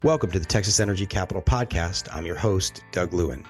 Welcome to the Texas Energy Capital Podcast. I'm your host, Doug Lewin.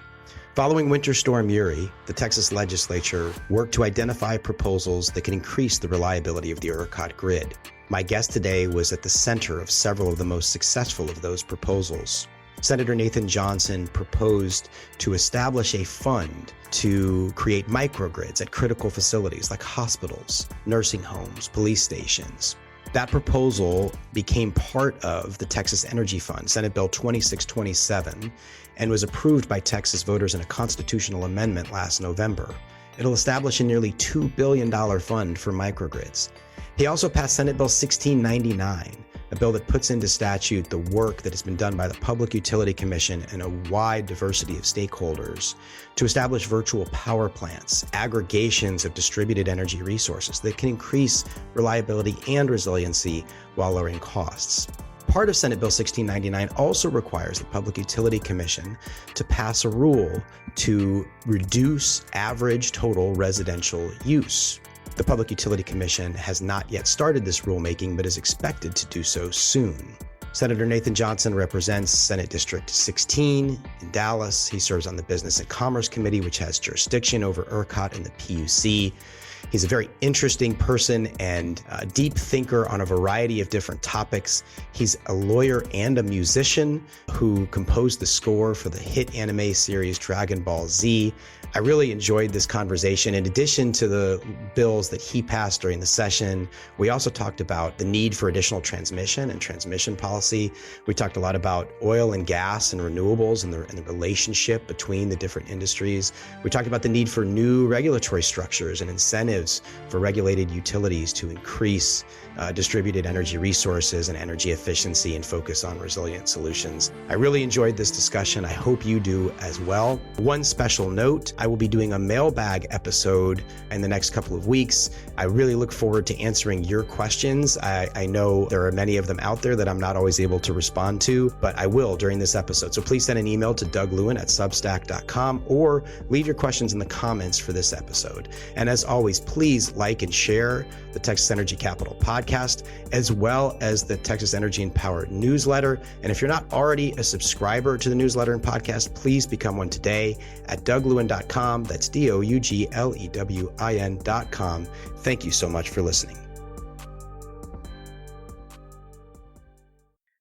Following Winter Storm Uri, the Texas legislature worked to identify proposals that can increase the reliability of the ERCOT grid. My guest today was at the center of several of the most successful of those proposals. Senator Nathan Johnson proposed to establish a fund to create microgrids at critical facilities like hospitals, nursing homes, police stations. That proposal became part of the Texas Energy Fund, Senate Bill 2627, and was approved by Texas voters in a constitutional amendment last November. It'll establish a nearly $2 billion fund for microgrids. He also passed Senate Bill 1699, a bill that puts into statute the work that has been done by the Public Utility Commission and a wide diversity of stakeholders to establish virtual power plants, aggregations of distributed energy resources that can increase reliability and resiliency while lowering costs. Part of Senate Bill 1699 also requires the Public Utility Commission to pass a rule to reduce average total residential use. The Public Utility Commission has not yet started this rulemaking, but is expected to do so soon. Senator Nathan Johnson represents Senate District 16 in Dallas. He serves on the Business and Commerce Committee, which has jurisdiction over ERCOT and the PUC. He's a very interesting person and a deep thinker on a variety of different topics. He's a lawyer and a musician who composed the score for the hit anime series Dragon Ball Z. I really enjoyed this conversation. In addition to the bills that he passed during the session, we also talked about the need for additional transmission and transmission policy. We talked a lot about oil and gas and renewables and the relationship between the different industries. We talked about the need for new regulatory structures and incentives for regulated utilities to increase distributed energy resources and energy efficiency and focus on resilient solutions. I really enjoyed this discussion. I hope you do as well. One special note, I will be doing a mailbag episode in the next couple of weeks. I really look forward to answering your questions. I know there are many of them out there that I'm not always able to respond to, but I will during this episode. So please send an email to douglewin@substack.com or leave your questions in the comments for this episode. And as always, please like and share the Texas Energy Capital podcast, as well as the Texas Energy and Power newsletter. And if you're not already a subscriber to the newsletter and podcast, please become one today at douglewin.com. That's DOUGLEWIN.com. Thank you so much for listening.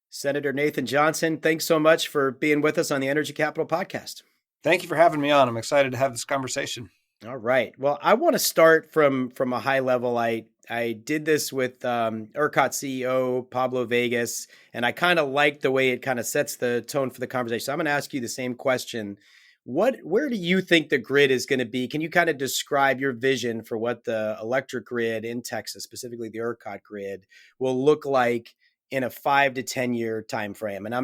Senator Nathan Johnson, thanks so much for being with us on the Energy Capital podcast. Thank you for having me on. I'm excited to have this conversation. All right. Well, I want to start from a high level. I did this with ERCOT CEO Pablo Vegas, and I kind of like the way it kind of sets the tone for the conversation. So I'm going to ask you the same question. Where do you think the grid is going to be? Can you kind of describe your vision for what the electric grid in Texas, specifically the ERCOT grid, will look like in a 5 to 10 year time frame? And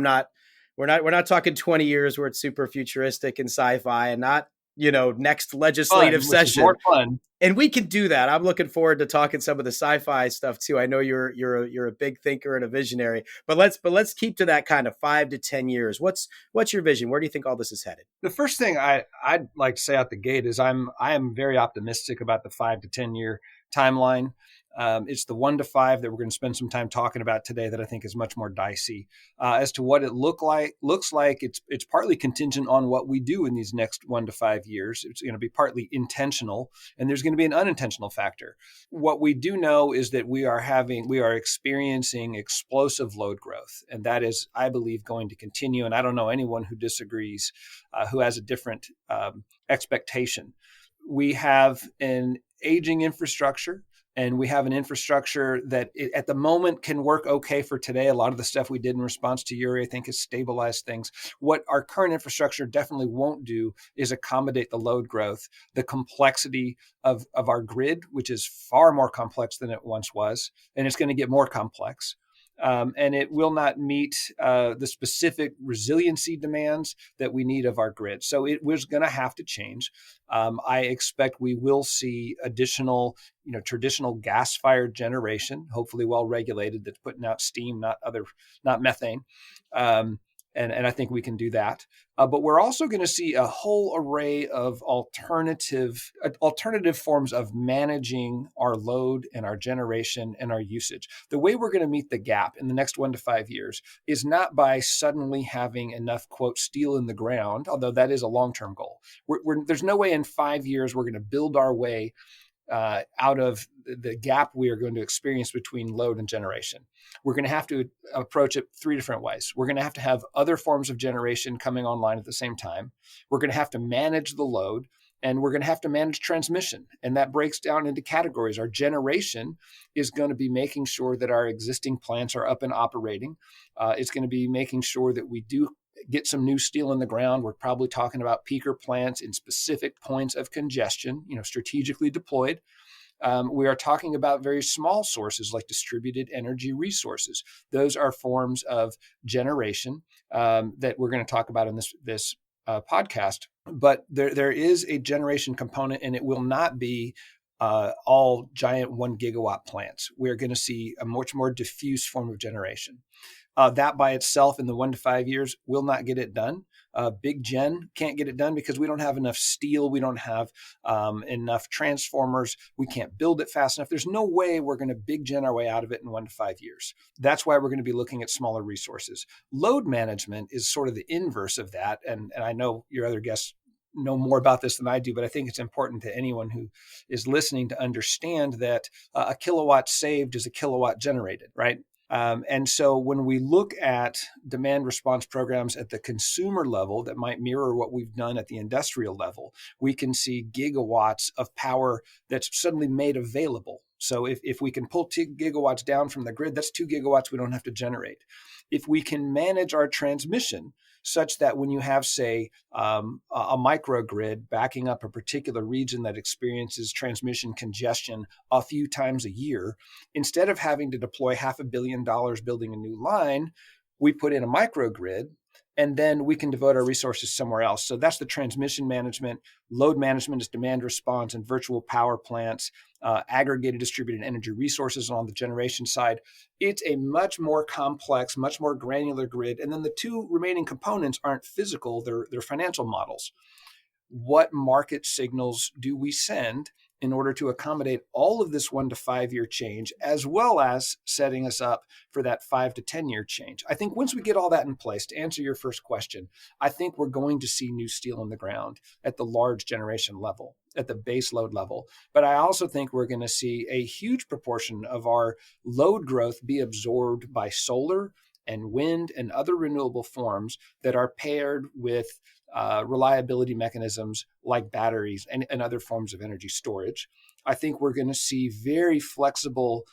we're not talking 20 years where it's super futuristic and sci-fi, and not next legislative session. More fun. And we can do that. I'm looking forward to talking some of the sci-fi stuff too. I know you're a big thinker and a visionary, but let's keep to that kind of 5 to 10 years. What's your vision? Where do you think all this is headed? The first thing I'd like to say out the gate is I am very optimistic about the 5 to 10 year timeline. It's the 1 to 5 that we're going to spend some time talking about today that I think is much more dicey. As to what it looks like, it's partly contingent on what we do in these next 1 to 5 years. It's going to be partly intentional, and there's going to be an unintentional factor. What we do know is that we are experiencing explosive load growth, and that is, I believe, going to continue. And I don't know anyone who disagrees, who has a different expectation. We have an aging infrastructure. And we have an infrastructure that at the moment can work okay for today. A lot of the stuff we did in response to Uri, I think, has stabilized things. What our current infrastructure definitely won't do is accommodate the load growth, the complexity of our grid, which is far more complex than it once was. And it's going to get more complex. And it will not meet the specific resiliency demands that we need of our grid. So it was going to have to change. I expect we will see additional, traditional gas-fired generation, hopefully well regulated, that's putting out steam, not methane. And I think we can do that. But we're also going to see a whole array of alternative forms of managing our load and our generation and our usage. The way we're going to meet the gap in the next 1 to 5 years is not by suddenly having enough, quote, steel in the ground, although that is a long-term goal. There's no way in 5 years we're going to build our way out of the gap we are going to experience between load and generation. We're going to have to approach it 3 different ways. We're going to have other forms of generation coming online at the same time. We're going to have to manage the load, and we're going to have to manage transmission. And that breaks down into categories. Our generation is going to be making sure that our existing plants are up and operating. It's going to be making sure that we do get some new steel in the ground. We're probably talking about peaker plants in specific points of congestion, strategically deployed. We are talking about very small sources like distributed energy resources. Those are forms of generation that we're going to talk about in this podcast. But there is a generation component, and it will not be all giant 1 gigawatt plants. We're going to see a much more diffuse form of generation. That by itself in the 1 to 5 years will not get it done. Big Gen can't get it done because we don't have enough steel. We don't have enough transformers. We can't build it fast enough. There's no way we're going to Big Gen our way out of it in 1 to 5 years. That's why we're going to be looking at smaller resources. Load management is sort of the inverse of that. And I know your other guests know more about this than I do, but I think it's important to anyone who is listening to understand that a kilowatt saved is a kilowatt generated, right? And so when we look at demand response programs at the consumer level that might mirror what we've done at the industrial level, we can see gigawatts of power that's suddenly made available. So if we can pull 2 gigawatts down from the grid, that's 2 gigawatts we don't have to generate. If we can manage our transmission such that when you have, say, a microgrid backing up a particular region that experiences transmission congestion a few times a year, instead of having to deploy $500 million building a new line, we put in a microgrid, and then we can devote our resources somewhere else. So that's the transmission management. Load management is demand response and virtual power plants, aggregated distributed energy resources on the generation side. It's a much more complex, much more granular grid. And then the 2 remaining components aren't physical, they're financial models. What market signals do we send in order to accommodate all of this 1 to 5 year change, as well as setting us up for that 5 to 10 year change? I think once we get all that in place, to answer your first question, I think we're going to see new steel in the ground at the large generation level, at the base load level. But I also think we're going to see a huge proportion of our load growth be absorbed by solar and wind and other renewable forms that are paired with reliability mechanisms like batteries and other forms of energy storage. I think we're going to see very flexible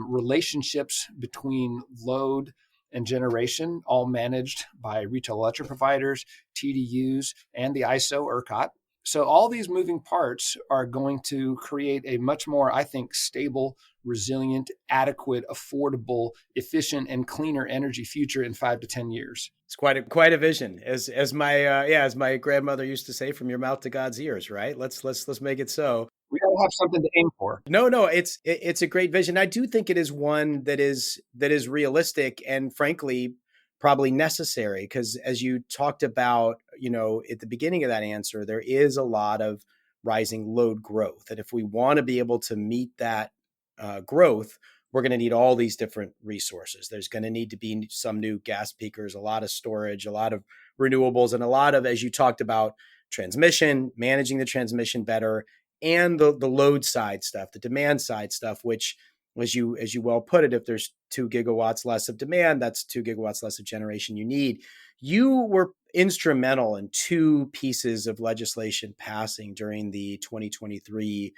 relationships between load and generation, all managed by retail electric providers, TDUs, and the ISO ERCOT. So all these moving parts are going to create a much more, I think, stable, resilient, adequate, affordable, efficient, and cleaner energy future in 5 to 10 years. It's quite a vision, as my grandmother used to say, from your mouth to God's ears, right? Let's make it so. We got to have something to aim for. No, it's a great vision. I do think it is one that is realistic and frankly probably necessary, because as you talked about, at the beginning of that answer, there is a lot of rising load growth. And if we want to be able to meet that growth, we're going to need all these different resources. There's going to need to be some new gas peakers, a lot of storage, a lot of renewables, and a lot of, as you talked about, transmission, managing the transmission better, and the load side stuff, the demand side stuff, which, as you well put it, if there's 2 gigawatts less of demand, that's 2 gigawatts less of generation you need. You were instrumental in 2 pieces of legislation passing during the 2023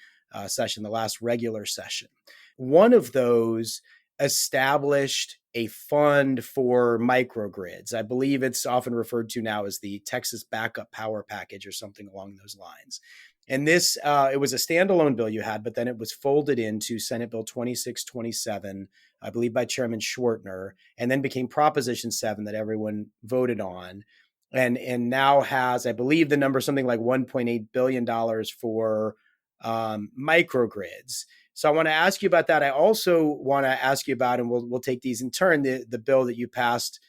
session, the last regular session. One of those established a fund for microgrids. I believe it's often referred to now as the Texas Backup Power Package or something along those lines. And this, it was a standalone bill you had, but then it was folded into Senate Bill 2627, I believe by Chairman Schwartner, and then became Proposition 7 that everyone voted on. And now has, I believe the number, something like $1.8 billion for microgrids. So I want to ask you about that. I also want to ask you about, and we'll take these in turn, the bill that you passed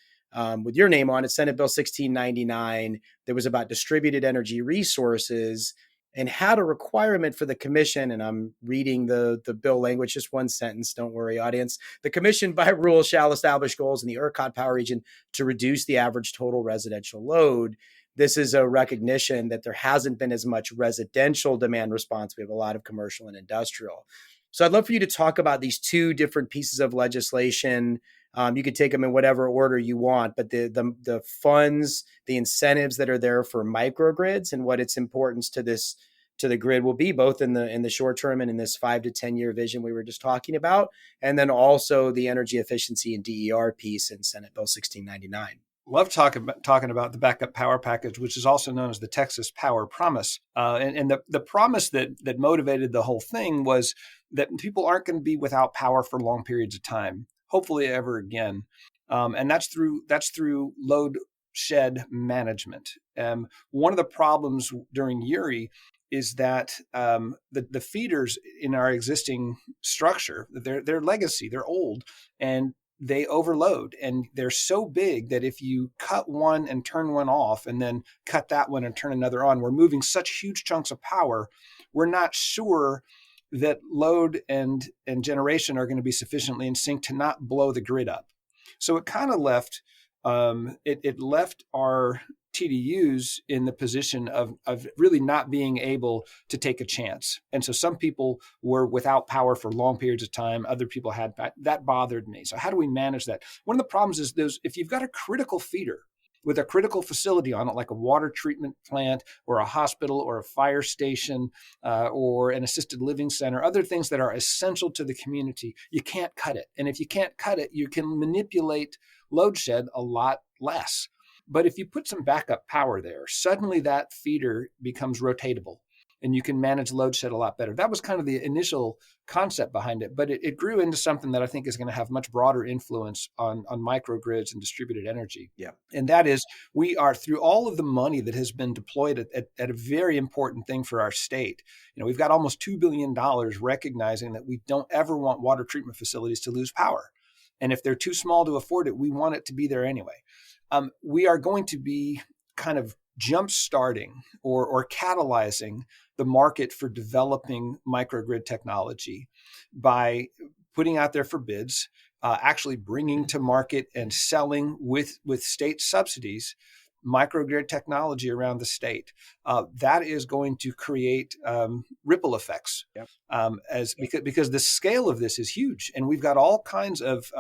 with your name on it, Senate Bill 1699, that was about distributed energy resources and had a requirement for the commission. And I'm reading the bill language, just one sentence. Don't worry, audience. The commission by rule shall establish goals in the ERCOT power region to reduce the average total residential load. This is a recognition that there hasn't been as much residential demand response. We have a lot of commercial and industrial. So I'd love for you to talk about these two different pieces of legislation. You could take them in whatever order you want, but the funds, the incentives that are there for microgrids and what its importance to the grid will be, both in the short term and in this 5 to 10 year vision we were just talking about, and then also the energy efficiency and DER piece in Senate Bill 1699. Love talking about the backup power package, which is also known as the Texas Power Promise. And the promise that motivated the whole thing was that people aren't going to be without power for long periods of time, hopefully ever again. And that's through load shed management. One of the problems during Uri is that the feeders in our existing structure, they're legacy, they're old, and they overload, and they're so big that if you cut one and turn one off and then cut that one and turn another on, we're moving such huge chunks of power. We're not sure that load and generation are going to be sufficiently in sync to not blow the grid up. So it kind of left it left our TDUs in the position of really not being able to take a chance. And so some people were without power for long periods of time. Other people had that bothered me. So how do we manage that? One of the problems is if you've got a critical feeder with a critical facility on it, like a water treatment plant or a hospital or a fire station or an assisted living center, other things that are essential to the community, you can't cut it. And if you can't cut it, you can manipulate load shed a lot less. But if you put some backup power there, suddenly that feeder becomes rotatable and you can manage load shed a lot better. That was kind of the initial concept behind it, but it grew into something that I think is going to have much broader influence on microgrids and distributed energy. Yeah. And that is, we are, through all of the money that has been deployed at a very important thing for our state. We've got almost $2 billion recognizing that we don't ever want water treatment facilities to lose power. And if they're too small to afford it, we want it to be there anyway. We are going to be kind of jump-starting or catalyzing the market for developing microgrid technology by putting out there for bids, actually bringing to market and selling with state subsidies microgrid technology around the state. That is going to create ripple effects. Yep. Because the scale of this is huge, and we've got all kinds of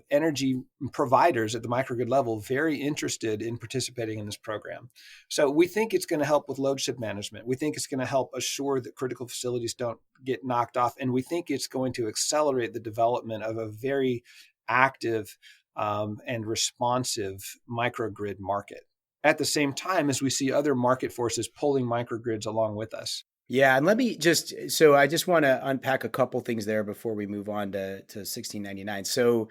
energy providers at the microgrid level very interested in participating in this program. So we think it's going to help with load shed management. We think it's going to help assure that critical facilities don't get knocked off. And we think it's going to accelerate the development of a very active and responsive microgrid market. At the same time as we see other market forces pulling microgrids along with us. Yeah, and I just want to unpack a couple things there before we move on to 1699. So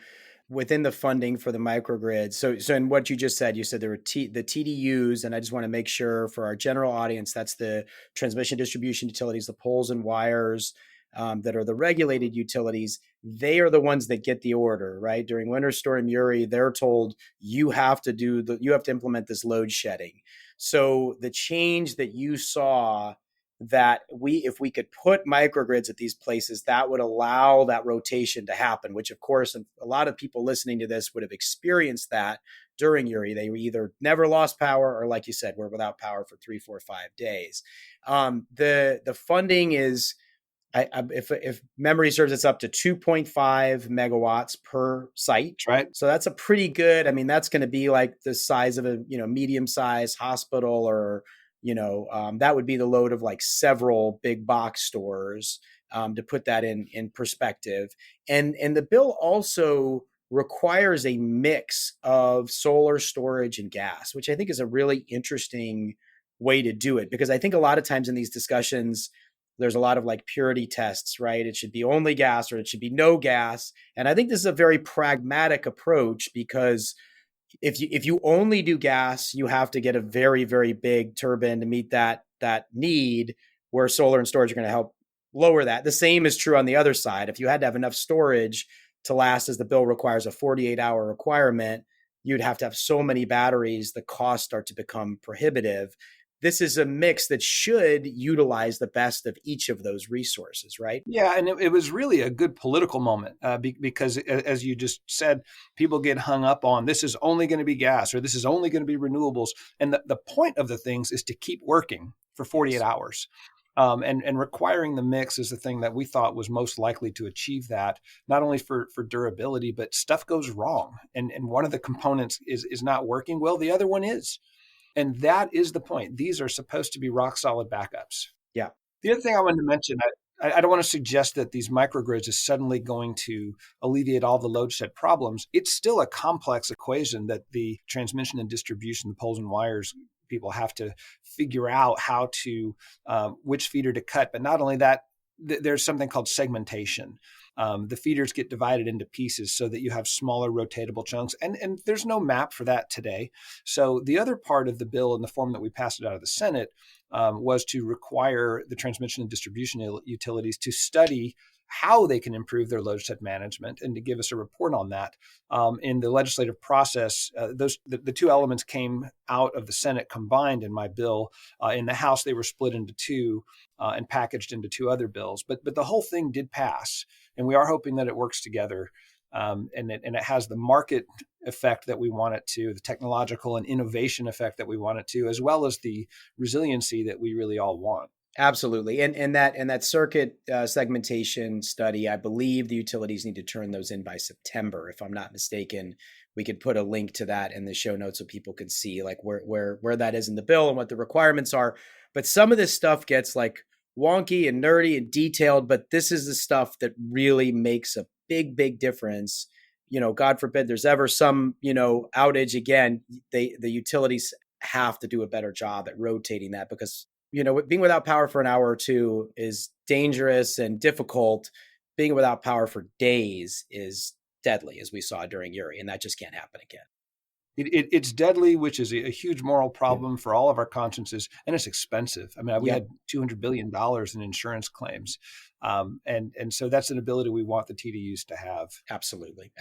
within the funding for the microgrid, so in what you just said, you said there were the TDUs, and I just want to make sure for our general audience, that's the transmission distribution utilities, the poles and wires that are the regulated utilities. They are the ones that get the order, right? During Winter Storm Uri, they're told you have to implement this load shedding. So the change that you saw, that if we could put microgrids at these places, that would allow that rotation to happen, which of course, a lot of people listening to this would have experienced that during Uri. They either never lost power or, like you said, were without power for 3, 4, 5 days. The funding is, if memory serves, it's up to 2.5 megawatts per site. Right. So that's a pretty good, that's going to be like the size of a, medium-sized hospital, or that would be the load of like several big box stores, to put that in perspective. And the bill also requires a mix of solar, storage, and gas, which I think is a really interesting way to do it, because I think a lot of times in these discussions, there's a lot of like purity tests, right? It should be only gas or it should be no gas. And I think this is a very pragmatic approach, because if you only do gas, you have to get a very, very big turbine to meet that need, where solar and storage are going to help lower that. The same is true on the other side. If you had to have enough storage to last, as the bill requires, a 48-hour requirement, you'd have to have so many batteries, the costs start to become prohibitive. This is a mix that should utilize the best of each of those resources, right? Yeah, and it was really a good political moment because, as you just said, people get hung up on this is only going to be gas or this is only going to be renewables. And the point of the things is to keep working for 48 hours. And requiring the mix is the thing that we thought was most likely to achieve that, not only for durability, but stuff goes wrong. And one of the components is not working well, the other one is. And that is the point. These are supposed to be rock solid backups. Yeah. The other thing I wanted to mention, I don't want to suggest that these microgrids is suddenly going to alleviate all the load shed problems. It's still a complex equation that the transmission and distribution, the poles and wires people have to figure out how to, which feeder to cut. But not only that, there's something called segmentation. The feeders get divided into pieces so that you have smaller rotatable chunks. And there's no map for that today. So the other part of the bill in the form that we passed it out of the Senate was to require the transmission and distribution utilities to study how they can improve their load shed management and to give us a report on that. In the legislative process, the two elements came out of the Senate combined in my bill. In the House, they were split into two and packaged into two other bills. But the whole thing did pass, and we are hoping that it works together. And it has the market effect that we want it to, the technological and innovation effect that we want it to, as well as the resiliency that we really all want. Absolutely. And that circuit segmentation study, I believe the utilities need to turn those in by September, if I'm not mistaken. We could put a link to that in the show notes so people could see like where that is in the bill and what the requirements are. But some of this stuff gets like wonky and nerdy and detailed, but this is the stuff that really makes a big difference. God forbid there's ever some, outage again, the utilities have to do a better job at rotating that because being without power for an hour or two is dangerous and difficult. Being without power for days is deadly, as we saw during Uri, and that just can't happen again. It's deadly, which is a huge moral problem for all of our consciences, and it's expensive. I mean, we had $200 billion in insurance claims, and so that's an ability we want the TDUs to have. Absolutely.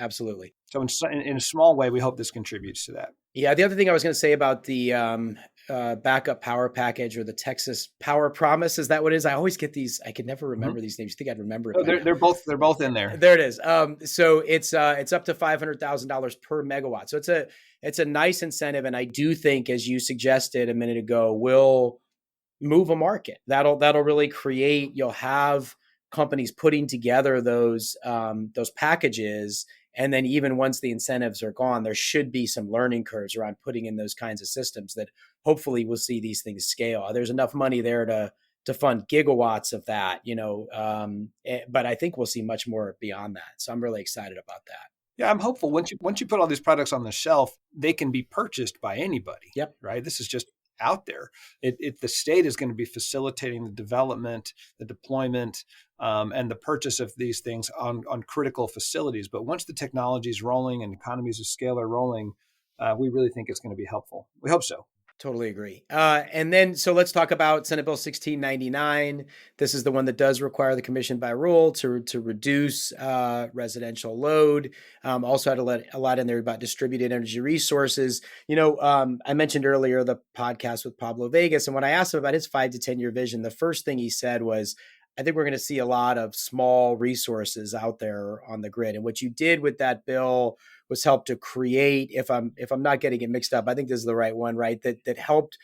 So in a small way, we hope this contributes to that. Yeah, the other thing I was going to say about the backup power package or the Texas Power Promise, is that what it is? I always get these. I could never remember these names. You think I'd remember it? Oh, they're both in there. There it is. So it's up to $500,000 per megawatt. So it's a nice incentive, and I do think, as you suggested a minute ago, will move a market. That'll really create. You'll have companies putting together those packages. And then even once the incentives are gone, there should be some learning curves around putting in those kinds of systems that hopefully we'll see these things scale. There's enough money there to fund gigawatts of that, but I think we'll see much more beyond that. So I'm really excited about that. Yeah, I'm hopeful. Once you put all these products on the shelf, they can be purchased by anybody. Yep. Right. This is just out there. The state is going to be facilitating the development, the deployment, and the purchase of these things on critical facilities. But once the technology is rolling and economies of scale are rolling, we really think it's going to be helpful. We hope so. Totally agree. And then, so let's talk about Senate Bill 1699. This is the one that does require the commission by rule to reduce residential load. Also had a lot in there about distributed energy resources. I mentioned earlier the podcast with Pablo Vegas, and when I asked him about his 5 to 10 year vision, the first thing he said was, I think we're going to see a lot of small resources out there on the grid. And what you did with that bill was help to create, if I'm not getting it mixed up, I think this is the right one, right? That helped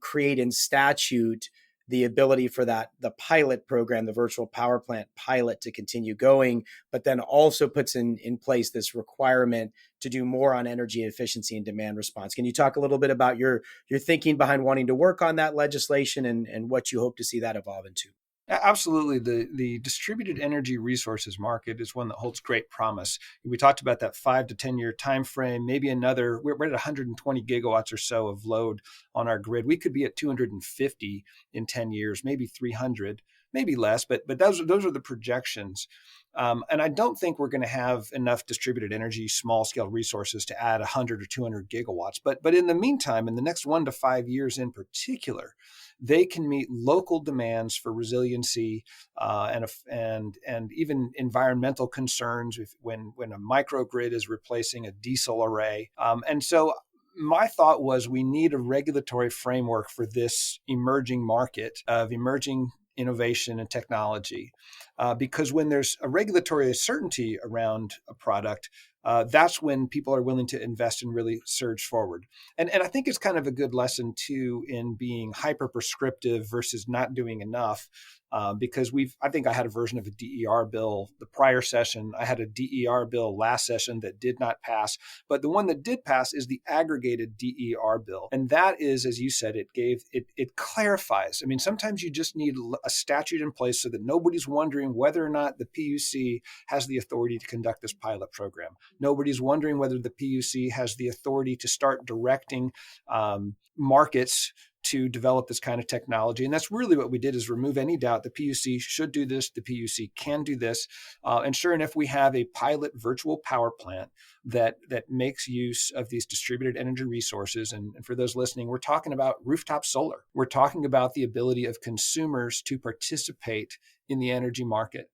create in statute the ability for the pilot program, the virtual power plant pilot, to continue going, but then also puts in place this requirement to do more on energy efficiency and demand response. Can you talk a little bit about your thinking behind wanting to work on that legislation and what you hope to see that evolve into? Absolutely. The distributed energy resources market is one that holds great promise. We talked about that 5 to 10 year time frame, maybe another, we're at 120 gigawatts or so of load on our grid. We could be at 250 in 10 years, maybe 300, maybe less, but those are the projections. And I don't think we're going to have enough distributed energy, small scale resources to add 100 or 200 gigawatts. But in the meantime, in the next 1 to 5 years in particular, they can meet local demands for resiliency and even environmental concerns when a microgrid is replacing a diesel array. And so my thought was we need a regulatory framework for this emerging market of emerging innovation and technology, because when there's a regulatory certainty around a product, that's when people are willing to invest and really surge forward. And I think it's kind of a good lesson too in being hyper prescriptive versus not doing enough. Because I think I had a version of a DER bill the prior session. I had a DER bill last session that did not pass, but the one that did pass is the aggregated DER bill. And that is, as you said, it clarifies. I mean, sometimes you just need a statute in place so that nobody's wondering whether or not the PUC has the authority to conduct this pilot program. Nobody's wondering whether the PUC has the authority to start directing markets to develop this kind of technology. And that's really what we did, is remove any doubt. The PUC should do this. The PUC can do this. And sure enough, we have a pilot virtual power plant that makes use of these distributed energy resources. And for those listening, we're talking about rooftop solar. We're talking about the ability of consumers to participate in the energy market.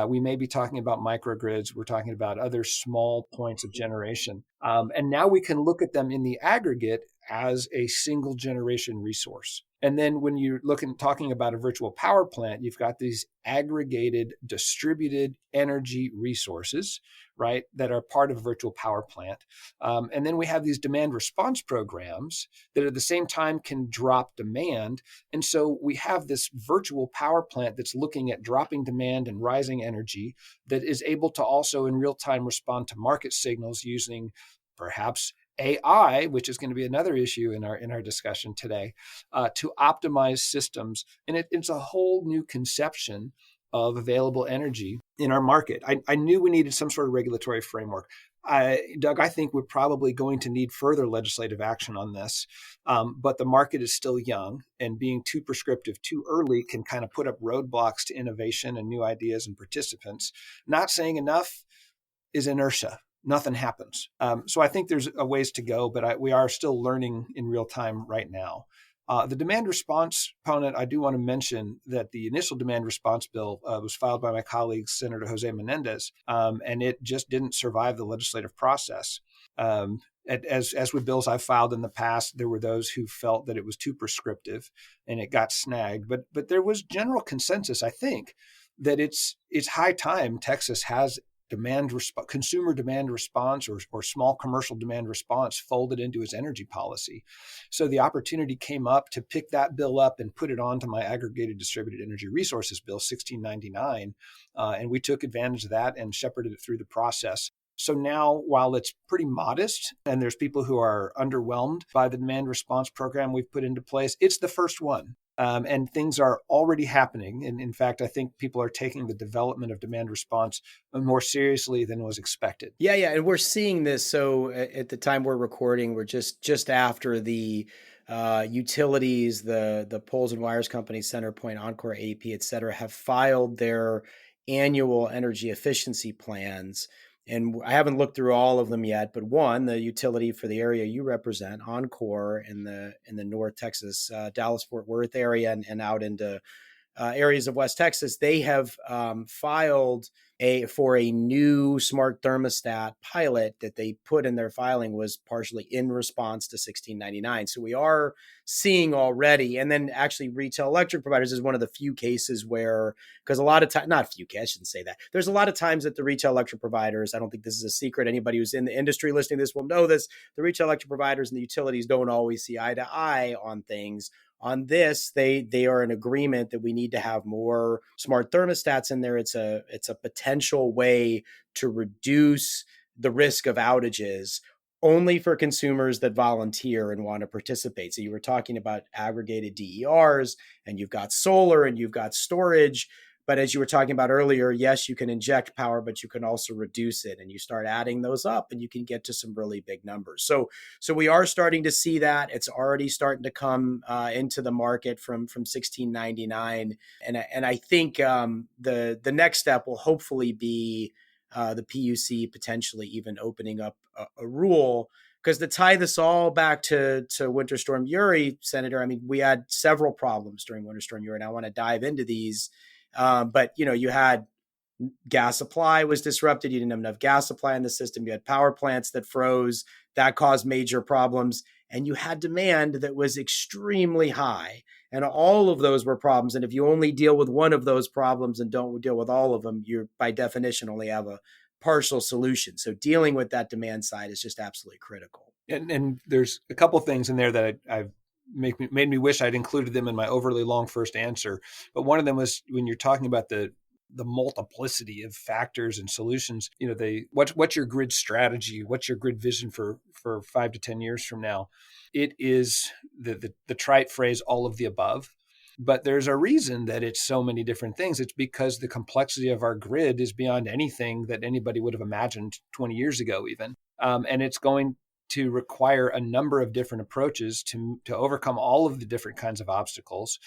We may be talking about microgrids. We're talking about other small points of generation. And now we can look at them in the aggregate as a single generation resource. And then when you're talking about a virtual power plant, you've got these aggregated distributed energy resources, right, that are part of a virtual power plant. And then we have these demand response programs that at the same time can drop demand. And so we have this virtual power plant that's looking at dropping demand and rising energy that is able to also in real time respond to market signals using perhaps AI, which is going to be another issue in our discussion today, to optimize systems. And it's a whole new conception of available energy in our market. I knew we needed some sort of regulatory framework. Doug, I think we're probably going to need further legislative action on this, but the market is still young, and being too prescriptive too early can kind of put up roadblocks to innovation and new ideas and participants. Not saying enough is inertia. Nothing happens. So I think there's a ways to go, but we are still learning in real time right now. The demand response component, I do want to mention that the initial demand response bill was filed by my colleague, Senator Jose Menendez, and it just didn't survive the legislative process. As with bills I've filed in the past, there were those who felt that it was too prescriptive and it got snagged. But there was general consensus, I think, that it's high time Texas has consumer demand response or small commercial demand response folded into its energy policy. So the opportunity came up to pick that bill up and put it onto my aggregated distributed energy resources bill 1699. And we took advantage of that and shepherded it through the process. So now, while it's pretty modest and there's people who are underwhelmed by the demand response program we've put into place, it's the first one. And things are already happening. And in fact, I think people are taking the development of demand response more seriously than was expected. Yeah. And we're seeing this. So at the time we're recording, we're just after the utilities, the poles and wires companies, CenterPoint, Encore, AP, et cetera, have filed their annual energy efficiency plans. And I haven't looked through all of them yet, but one, the utility for the area you represent, Encore in the North Texas, Dallas-Fort Worth area and out into areas of West Texas, they have filed for a new smart thermostat pilot that they put in their filing was partially in response to 1699. So we are seeing already, and then actually retail electric providers is one of the few cases where, because a lot of time, not few, I shouldn't say that. There's a lot of times that the retail electric providers, I don't think this is a secret. Anybody who's in the industry listening to this will know this. The retail electric providers and the utilities don't always see eye to eye on things. On this, they are in agreement that we need to have more smart thermostats in there. It's a potential way to reduce the risk of outages only for consumers that volunteer and want to participate. So you were talking about aggregated DERs, and you've got solar and you've got storage. But as you were talking about earlier, yes, you can inject power, but you can also reduce it, and you start adding those up and you can get to some really big numbers. So we are starting to see that. It's already starting to come into the market from 1699. And I think the next step will hopefully be the PUC potentially even opening up a rule. Because to tie this all back to Winter Storm Uri, Senator, I mean, we had several problems during Winter Storm Uri, and I want to dive into these. But, you had gas supply was disrupted. You didn't have enough gas supply in the system. You had power plants that froze. That caused major problems. And you had demand that was extremely high. And all of those were problems. And if you only deal with one of those problems and don't deal with all of them, you by definition only have a partial solution. So dealing with that demand side is just absolutely critical. And there's a couple things in there that I've made me wish I'd included them in my overly long first answer. But one of them was when you're talking about the multiplicity of factors and solutions, what's your grid strategy? What's your grid vision for 5 to 10 years from now? It is the trite phrase, all of the above. But there's a reason that it's so many different things. It's because the complexity of our grid is beyond anything that anybody would have imagined 20 years ago, even. And it's going to require a number of different approaches to overcome all of the different kinds of obstacles,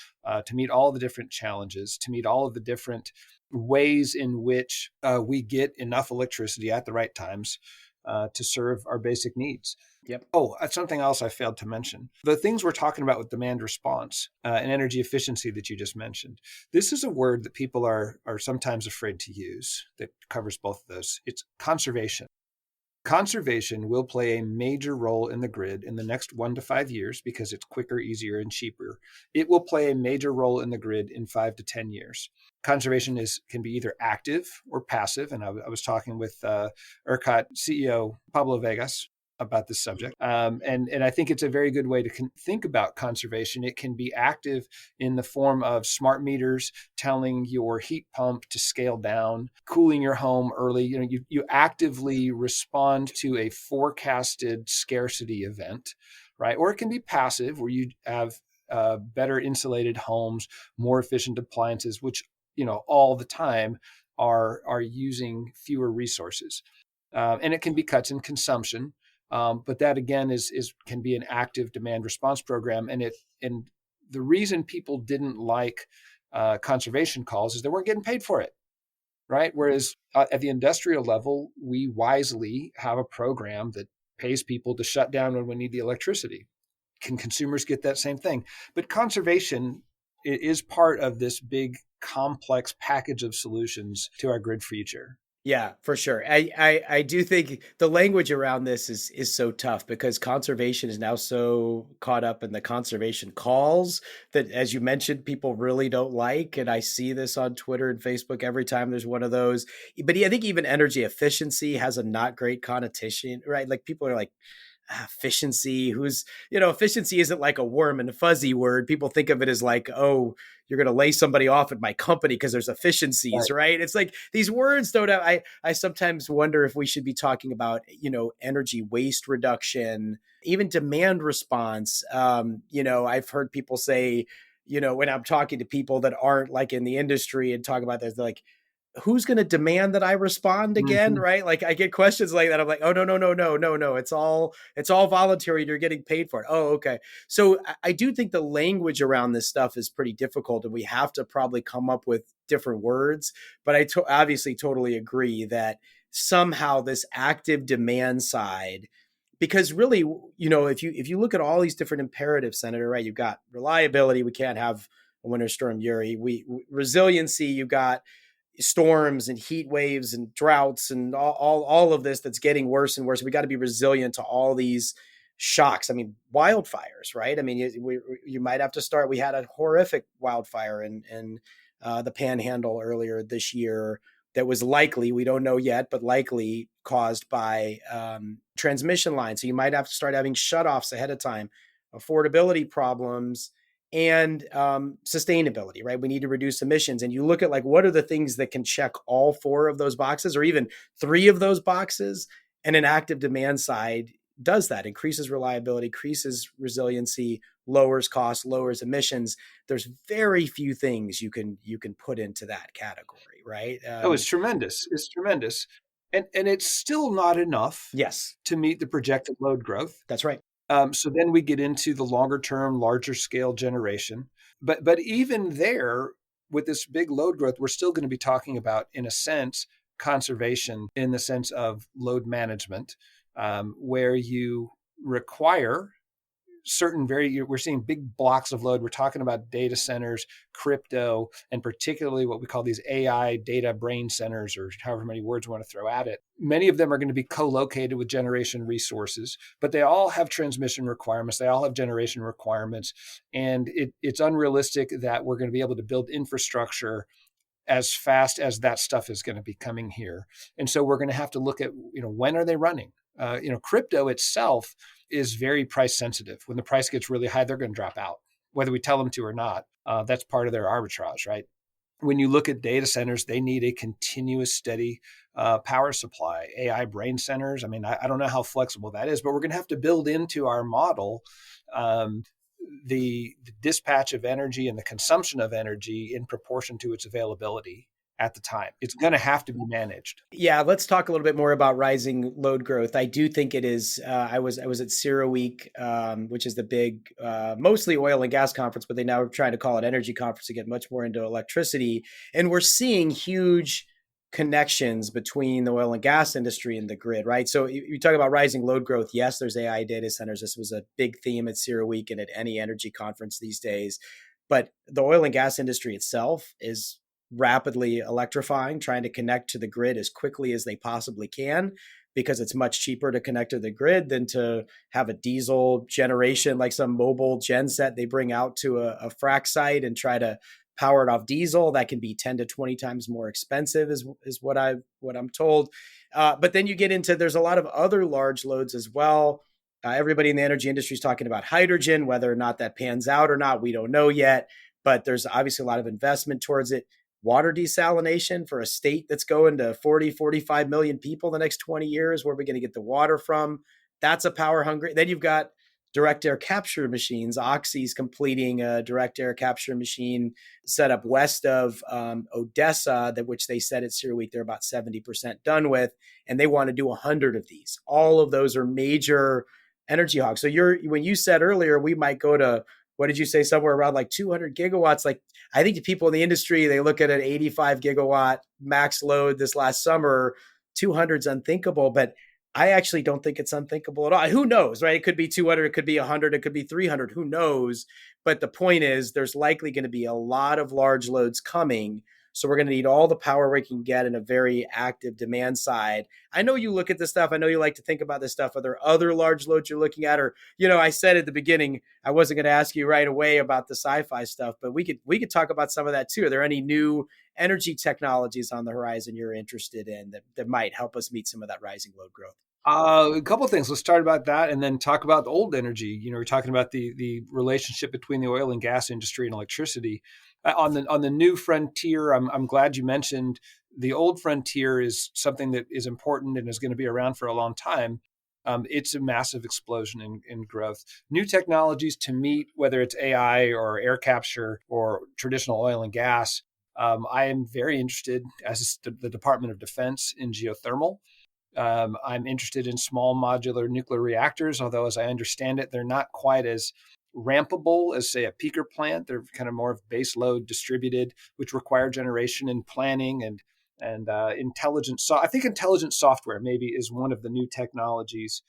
to meet all the different challenges, to meet all of the different ways in which we get enough electricity at the right times to serve our basic needs. Yep. Oh, that's something else I failed to mention. The things we're talking about with demand response and energy efficiency that you just mentioned. This is a word that people are sometimes afraid to use that covers both of those. It's conservation. Conservation will play a major role in the grid in the next 1 to 5 years because it's quicker, easier, and cheaper. It will play a major role in the grid in 5 to 10 years. Conservation can be either active or passive. And I was talking with ERCOT CEO Pablo Vegas about this subject. And I think it's a very good way to think about conservation. It can be active in the form of smart meters telling your heat pump to scale down, cooling your home early. You actively respond to a forecasted scarcity event, right? Or it can be passive, where you have better insulated homes, more efficient appliances, which all the time are using fewer resources. And it can be cuts in consumption. But that again can be an active demand response program, and the reason people didn't like conservation calls is they weren't getting paid for it, right? Whereas at the industrial level, we wisely have a program that pays people to shut down when we need the electricity. Can consumers get that same thing? But conservation is part of this big, complex package of solutions to our grid future. Yeah, for sure. I do think the language around this is so tough because conservation is now so caught up in the conservation calls that, as you mentioned, people really don't like. And I see this on Twitter and Facebook every time there's one of those. But I think even energy efficiency has a not great connotation, right? Like people are like, efficiency, efficiency isn't like a warm and fuzzy word. People think of it as like, oh, you're going to lay somebody off at my company because there's efficiencies, right? It's like these words don't have, I sometimes wonder if we should be talking about, energy waste reduction, even demand response. I've heard people say, when I'm talking to people that aren't like in the industry and talk about this, they're like, who's going to demand that I respond again? Mm-hmm. Right. Like I get questions like that. I'm like, oh, no. It's all voluntary. And you're getting paid for it. Oh, okay. So I do think the language around this stuff is pretty difficult and we have to probably come up with different words. But I obviously totally agree that somehow this active demand side, because really, if you look at all these different imperatives, Senator, right, you've got reliability. We can't have a Winter Storm Uri. Resiliency, you've got storms and heat waves and droughts and all of this that's getting worse and worse. We got to be resilient to all these shocks. I mean, wildfires, right? I mean, you might have to start. We had a horrific wildfire in the Panhandle earlier this year that was likely, we don't know yet, but likely caused by transmission lines. So you might have to start having shutoffs ahead of time, affordability problems, and sustainability, right? We need to reduce emissions. And you look at like, what are the things that can check all 4 of those boxes or even 3 of those boxes, and an active demand side does that, increases reliability, increases resiliency, lowers costs, lowers emissions. There's very few things you can put into that category, right? Oh, it's tremendous. It's tremendous. And it's still not enough Yes, to meet the projected load growth. that's right. So then we get into the longer term, larger scale generation. But even there, with this big load growth, we're still going to be talking about, in a sense, conservation in the sense of load management, where you require we're seeing big blocks of load. We're talking about data centers, crypto, and particularly what we call these AI data brain centers, or however many words we want to throw at it. Many of them are going to be co-located with generation resources, but they all have transmission requirements. They all have generation requirements. And it's unrealistic that we're going to be able to build infrastructure as fast as that stuff is going to be coming here. And so we're going to have to look at, when are they running? Crypto itself is very price sensitive. When the price gets really high, they're going to drop out, whether we tell them to or not. That's part of their arbitrage, right? When you look at data centers, they need a continuous, steady power supply. AI brain centers, I don't know how flexible that is, but we're going to have to build into our model the dispatch of energy and the consumption of energy in proportion to its availability at the time. It's going to have to be managed. Yeah, let's talk a little bit more about rising load growth. I do think it is. I was at CERAWeek, which is the big, mostly oil and gas conference, but they now are trying to call it energy conference to get much more into electricity. And we're seeing huge connections between the oil and gas industry and the grid, right? So you talk about rising load growth. Yes, there's AI data centers. This was a big theme at CERAWeek and at any energy conference these days. But the oil and gas industry itself is rapidly electrifying, trying to connect to the grid as quickly as they possibly can, because it's much cheaper to connect to the grid than to have a diesel generation, like some mobile gen set they bring out to a frac site and try to power it off diesel. That can be 10 to 20 times more expensive is what I'm told. But then you get into, there's a lot of other large loads as well. Everybody in the energy industry is talking about hydrogen, whether or not that pans out or not, we don't know yet, but there's obviously a lot of investment towards it. Water desalination for a state that's going to 40, 45 million people the next 20 years. Where are we going to get the water from? That's a power hungry. Then you've got direct air capture machines. Oxy's completing a direct air capture machine set up west of Odessa, which they said at CERAWeek they're about 70% done with, and they want to do 100 of these. All of those are major energy hogs. So when you said earlier, we might go to, what did you say, somewhere around like 200 gigawatts? Like, I think the people in the industry, they look at an 85 gigawatt max load this last summer. 200 is unthinkable, but I actually don't think it's unthinkable at all. Who knows, right? It could be 200, it could be 100, it could be 300, who knows? But the point is, there's likely going to be a lot of large loads coming. So we're going to need all the power we can get in a very active demand side. I know you look at this stuff. I know you like to think about this stuff. Are there other large loads you're looking at? Or, I said at the beginning, I wasn't going to ask you right away about the sci-fi stuff, but we could talk about some of that too. Are there any new energy technologies on the horizon you're interested in that might help us meet some of that rising load growth? A couple of things. Let's start about that and then talk about the old energy. We're talking about the relationship between the oil and gas industry and electricity. On the new frontier, I'm glad you mentioned the old frontier is something that is important and is going to be around for a long time. It's a massive explosion in growth. New technologies to meet, whether it's AI or air capture or traditional oil and gas. I am very interested, as is the Department of Defense, in geothermal. I'm interested in small modular nuclear reactors, although as I understand it, they're not quite as rampable as, say, a peaker plant. They're kind of more of base load distributed, which require generation and planning and intelligent. So I think intelligent software maybe is one of the new technologies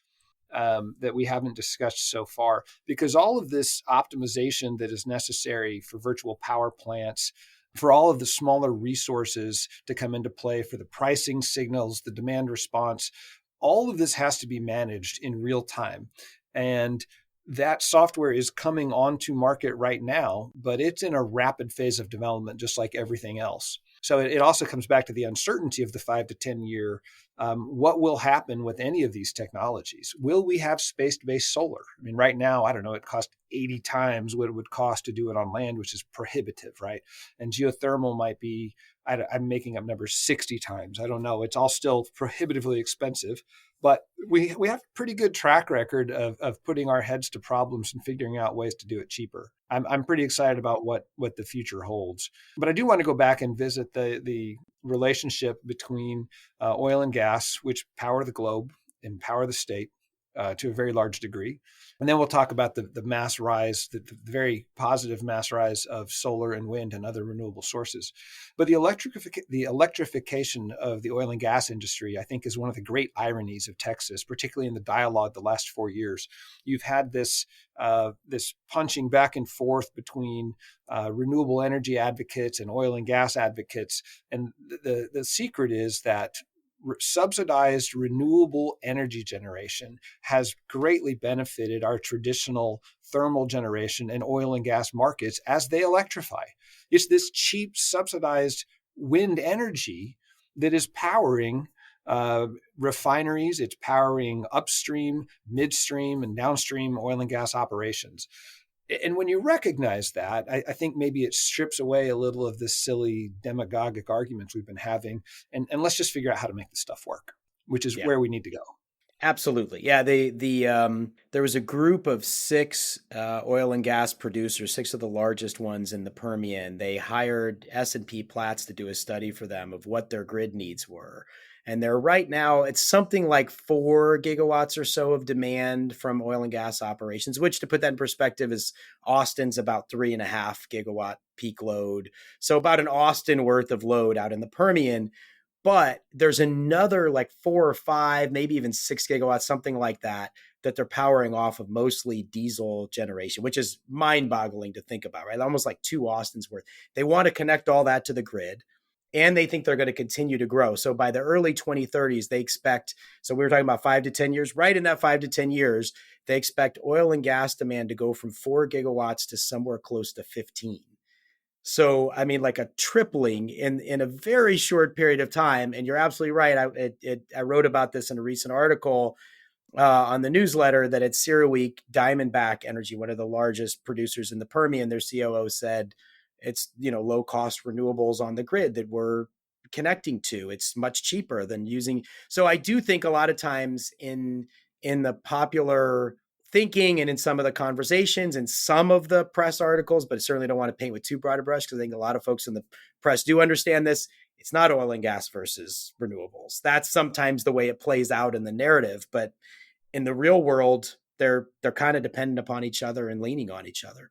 that we haven't discussed so far, because all of this optimization that is necessary for virtual power plants, for all of the smaller resources to come into play, for the pricing signals, the demand response, all of this has to be managed in real time. And that software is coming onto market right now, but it's in a rapid phase of development, just like everything else. So it also comes back to the uncertainty of the 5 to 10 year. What will happen with any of these technologies? Will we have space-based solar? I mean, right now, I don't know, it costs 80 times what it would cost to do it on land, which is prohibitive, right? And geothermal might be, I'm making up numbers, 60 times. I don't know. It's all still prohibitively expensive. But we have a pretty good track record of putting our heads to problems and figuring out ways to do it cheaper. I'm pretty excited about what the future holds. But I do want to go back and visit the relationship between oil and gas, which power the globe and power the state to a very large degree. And then we'll talk about the mass rise, the very positive mass rise of solar and wind and other renewable sources. But the electrification of the oil and gas industry, I think, is one of the great ironies of Texas, particularly in the dialogue the last 4 years. You've had this punching back and forth between renewable energy advocates and oil and gas advocates. And the secret is that subsidized renewable energy generation has greatly benefited our traditional thermal generation and oil and gas markets as they electrify. It's this cheap subsidized wind energy that is powering refineries. It's powering upstream, midstream, and downstream oil and gas operations. And when you recognize that, I think maybe it strips away a little of this silly demagogic arguments we've been having. And let's just figure out how to make this stuff work, which is where we need to go. Absolutely. Yeah. There was a group of 6 oil and gas producers, 6 of the largest ones in the Permian. They hired S&P Platts to do a study for them of what their grid needs were. And they're right now, it's something like 4 gigawatts or so of demand from oil and gas operations, which, to put that in perspective, is Austin's about 3.5 gigawatt peak load. So about an Austin worth of load out in the Permian. But there's another like 4 or 5, maybe even 6 gigawatts, something like that they're powering off of mostly diesel generation, which is mind-boggling to think about, right? Almost like 2 Austins worth. They want to connect all that to the grid, and they think they're going to continue to grow. So by the early 2030s, they expect, so we were talking about 5 to 10 years, right in that 5 to 10 years, they expect oil and gas demand to go from 4 gigawatts to somewhere close to 15. So, I mean, like a tripling in a very short period of time. And you're absolutely right. I wrote about this in a recent article on the newsletter that at CERAWeek, Diamondback Energy, one of the largest producers in the Permian, their COO said it's, low cost renewables on the grid that we're connecting to. It's much cheaper than using. So I do think a lot of times in the popular thinking and in some of the conversations and some of the press articles, but I certainly don't want to paint with too broad a brush because I think a lot of folks in the press do understand this. It's not oil and gas versus renewables. That's sometimes the way it plays out in the narrative, but in the real world, they're kind of dependent upon each other and leaning on each other.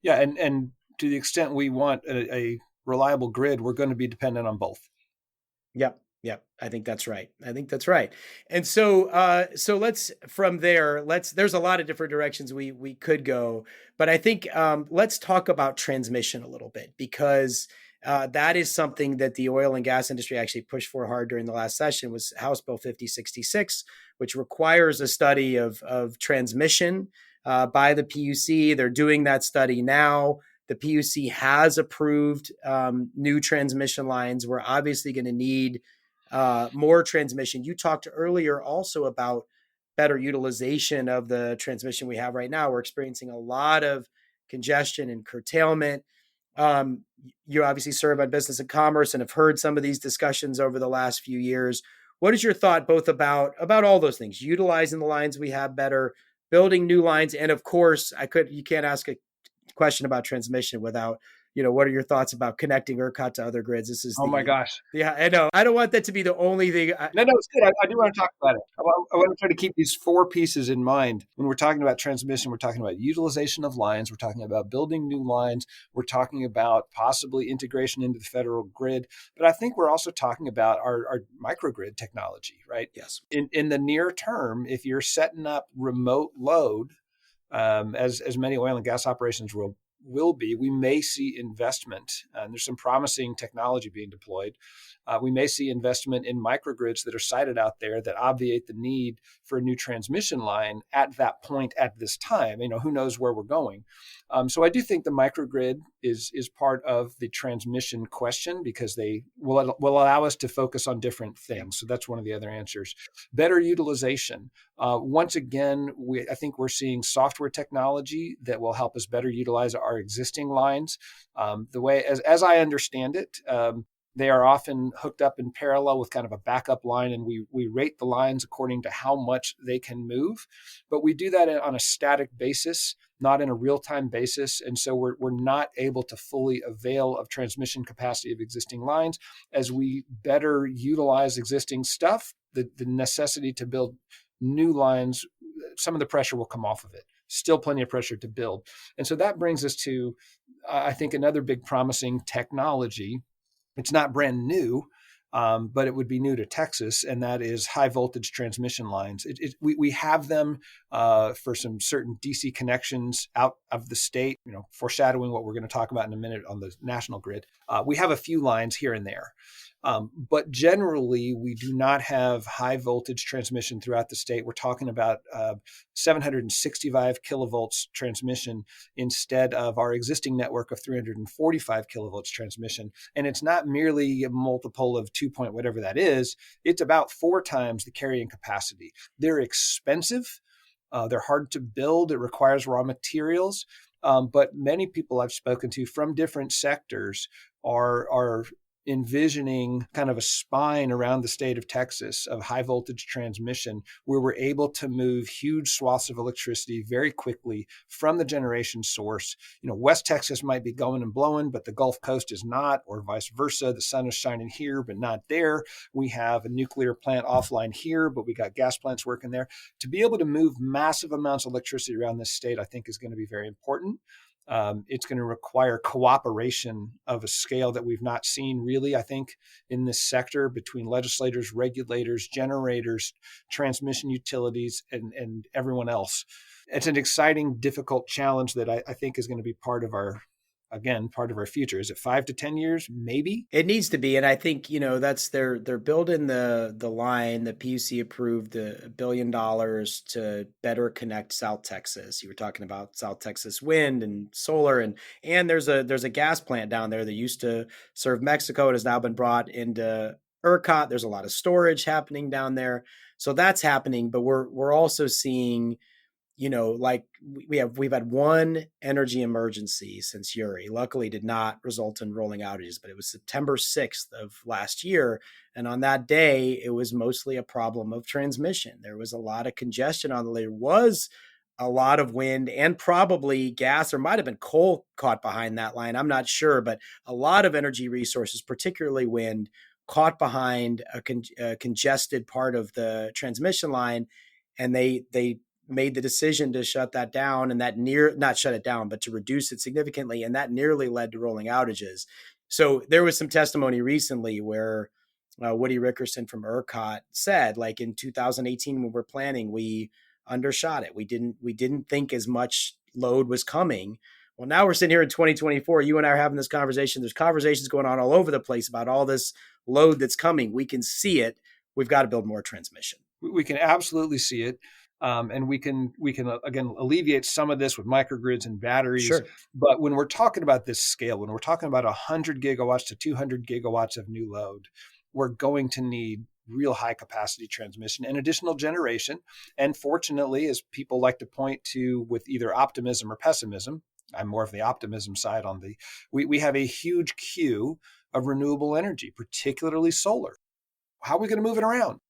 Yeah, and to the extent we want a reliable grid, we're going to be dependent on both. Yep. I think that's right. And so, let's from there, there's a lot of different directions we could go, but I think let's talk about transmission a little bit, because that is something that the oil and gas industry actually pushed for hard during the last session, was House Bill 5066, which requires a study of transmission by the PUC. They're doing that study now. The PUC has approved new transmission lines. We're obviously going to need more transmission. You talked earlier also about better utilization of the transmission we have right now. We're experiencing a lot of congestion and curtailment. You obviously serve on business and commerce and have heard some of these discussions over the last few years. What is your thought both about all those things, utilizing the lines we have better, building new lines, and of course, you can't ask a question about transmission without, what are your thoughts about connecting ERCOT to other grids? This is my gosh. Yeah, I know. I don't want that to be the only thing. No, it's good. I do want to talk about it. I want to try to keep these 4 pieces in mind. When we're talking about transmission, we're talking about utilization of lines. We're talking about building new lines. We're talking about possibly integration into the federal grid. But I think we're also talking about our microgrid technology, right? Yes. In the near term, if you're setting up remote load, as many oil and gas operations will be, we may see investment, and there's some promising technology being deployed. We may see investment in microgrids that are sited out there that obviate the need for a new transmission line at that point at this time. Who knows where we're going. So I do think the microgrid is part of the transmission question, because they will allow us to focus on different things. So that's one of the other answers. Better utilization. Once again, I think we're seeing software technology that will help us better utilize our existing lines. The way, as I understand it, They are often hooked up in parallel with kind of a backup line, and we rate the lines according to how much they can move. But we do that on a static basis, not in a real-time basis. And so we're not able to fully avail of transmission capacity of existing lines. As we better utilize existing stuff, the necessity to build new lines, some of the pressure will come off of it. Still plenty of pressure to build. And so that brings us to, I think, another big promising technology. It's not brand new, but it would be new to Texas, and that is high voltage transmission lines. We have them for some certain DC connections out of the state, foreshadowing what we're going to talk about in a minute on the national grid. We have a few lines here and there. But generally, we do not have high voltage transmission throughout the state. We're talking about 765 kilovolts transmission instead of our existing network of 345 kilovolts transmission. And it's not merely a multiple of 2 point whatever that is. It's about 4 times the carrying capacity. They're expensive. They're hard to build. It requires raw materials. But many people I've spoken to from different sectors are envisioning kind of a spine around the state of Texas of high voltage transmission where we're able to move huge swaths of electricity very quickly from the generation source. West Texas might be going and blowing, but the Gulf Coast is not, or vice versa. The sun is shining here, but not there. We have a nuclear plant offline here, but we got gas plants working there. To be able to move massive amounts of electricity around this state, I think is going to be very important. It's going to require cooperation of a scale that we've not seen really, I think, in this sector between legislators, regulators, generators, transmission utilities, and everyone else. It's an exciting, difficult challenge that I think is going to be part of our future. Is it 5 to 10 years? Maybe it needs to be. And I think, that's they're building the line. The PUC approved $1 billion to better connect South Texas. You were talking about South Texas wind and solar, and there's a gas plant down there that used to serve Mexico. It has now been brought into ERCOT. There's a lot of storage happening down there. So that's happening, but we're also seeing, we've had one energy emergency since Uri. Luckily did not result in rolling outages, but it was September 6th of last year. And on that day, it was mostly a problem of transmission. There was a lot of congestion on the line. There was a lot of wind and probably gas. There might have been coal caught behind that line. I'm not sure, but a lot of energy resources, particularly wind, caught behind a congested part of the transmission line. And they made the decision to shut that down, and not shut it down, but to reduce it significantly. And that nearly led to rolling outages. So there was some testimony recently where Woody Rickerson from ERCOT said, like in 2018, when we're planning, we undershot it. We didn't think as much load was coming. Well, now we're sitting here in 2024. You and I are having this conversation. There's conversations going on all over the place about all this load that's coming. We can see it. We've got to build more transmission. We can absolutely see it. And we can again alleviate some of this with microgrids and batteries. Sure. But when we're talking about this scale, when we're talking about 100 gigawatts to 200 gigawatts of new load, we're going to need real high capacity transmission and additional generation. And fortunately, as people like to point to with either optimism or pessimism, I'm more of the optimism side we have a huge queue of renewable energy, particularly solar. How are we going to move it around?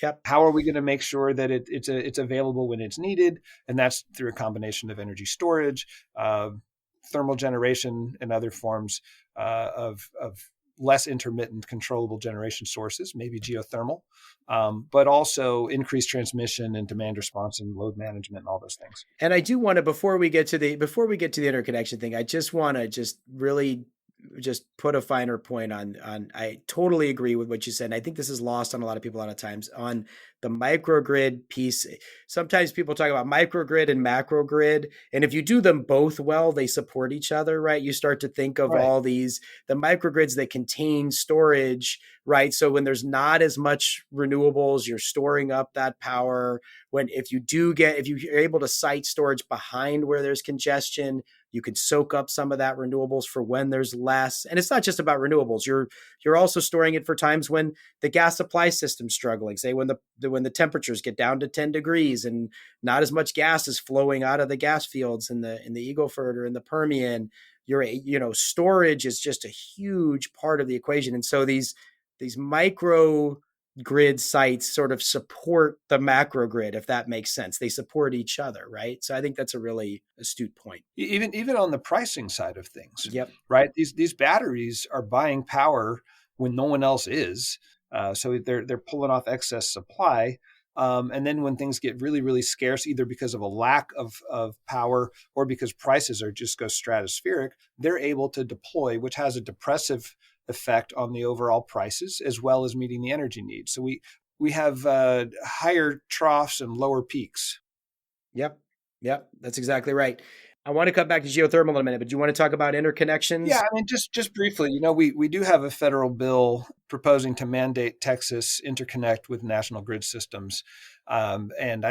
Yep. How are we going to make sure that it's available when it's needed? And that's through a combination of energy storage, thermal generation, and other forms of less intermittent controllable generation sources, maybe geothermal, but also increased transmission and demand response and load management and all those things. And I do want to, before we get to the interconnection thing, I just want to really put a finer point on I totally agree with what you said. And I think this is lost on a lot of people a lot of times on the microgrid piece. Sometimes people talk about microgrid and macrogrid. And if you do them both well, they support each other, right? You start to think of all the microgrids that contain storage, right? So when there's not as much renewables, you're storing up that power. If you're able to site storage behind where there's congestion, you can soak up some of that renewables for when there's less. And it's not just about renewables. You're also storing it for times when the gas supply system's struggling. Say when when the temperatures get down to 10 degrees and not as much gas is flowing out of the gas fields in the Eagle Ford or in the Permian, storage is just a huge part of the equation. And so these micro grid sites sort of support the macro grid, if that makes sense. They support each other, right? So I think that's a really astute point. Even on the pricing side of things, yep, right? These batteries are buying power when no one else is, so they're pulling off excess supply. And then when things get really, really scarce, either because of a lack of power or because prices are just go stratospheric, they're able to deploy, which has a depressive effect on the overall prices as well as meeting the energy needs. So we have higher troughs and lower peaks. Yep, that's exactly right. I want to come back to geothermal in a minute, but do you want to talk about interconnections? Yeah, I mean, just briefly, we do have a federal bill proposing to mandate Texas interconnect with national grid systems, and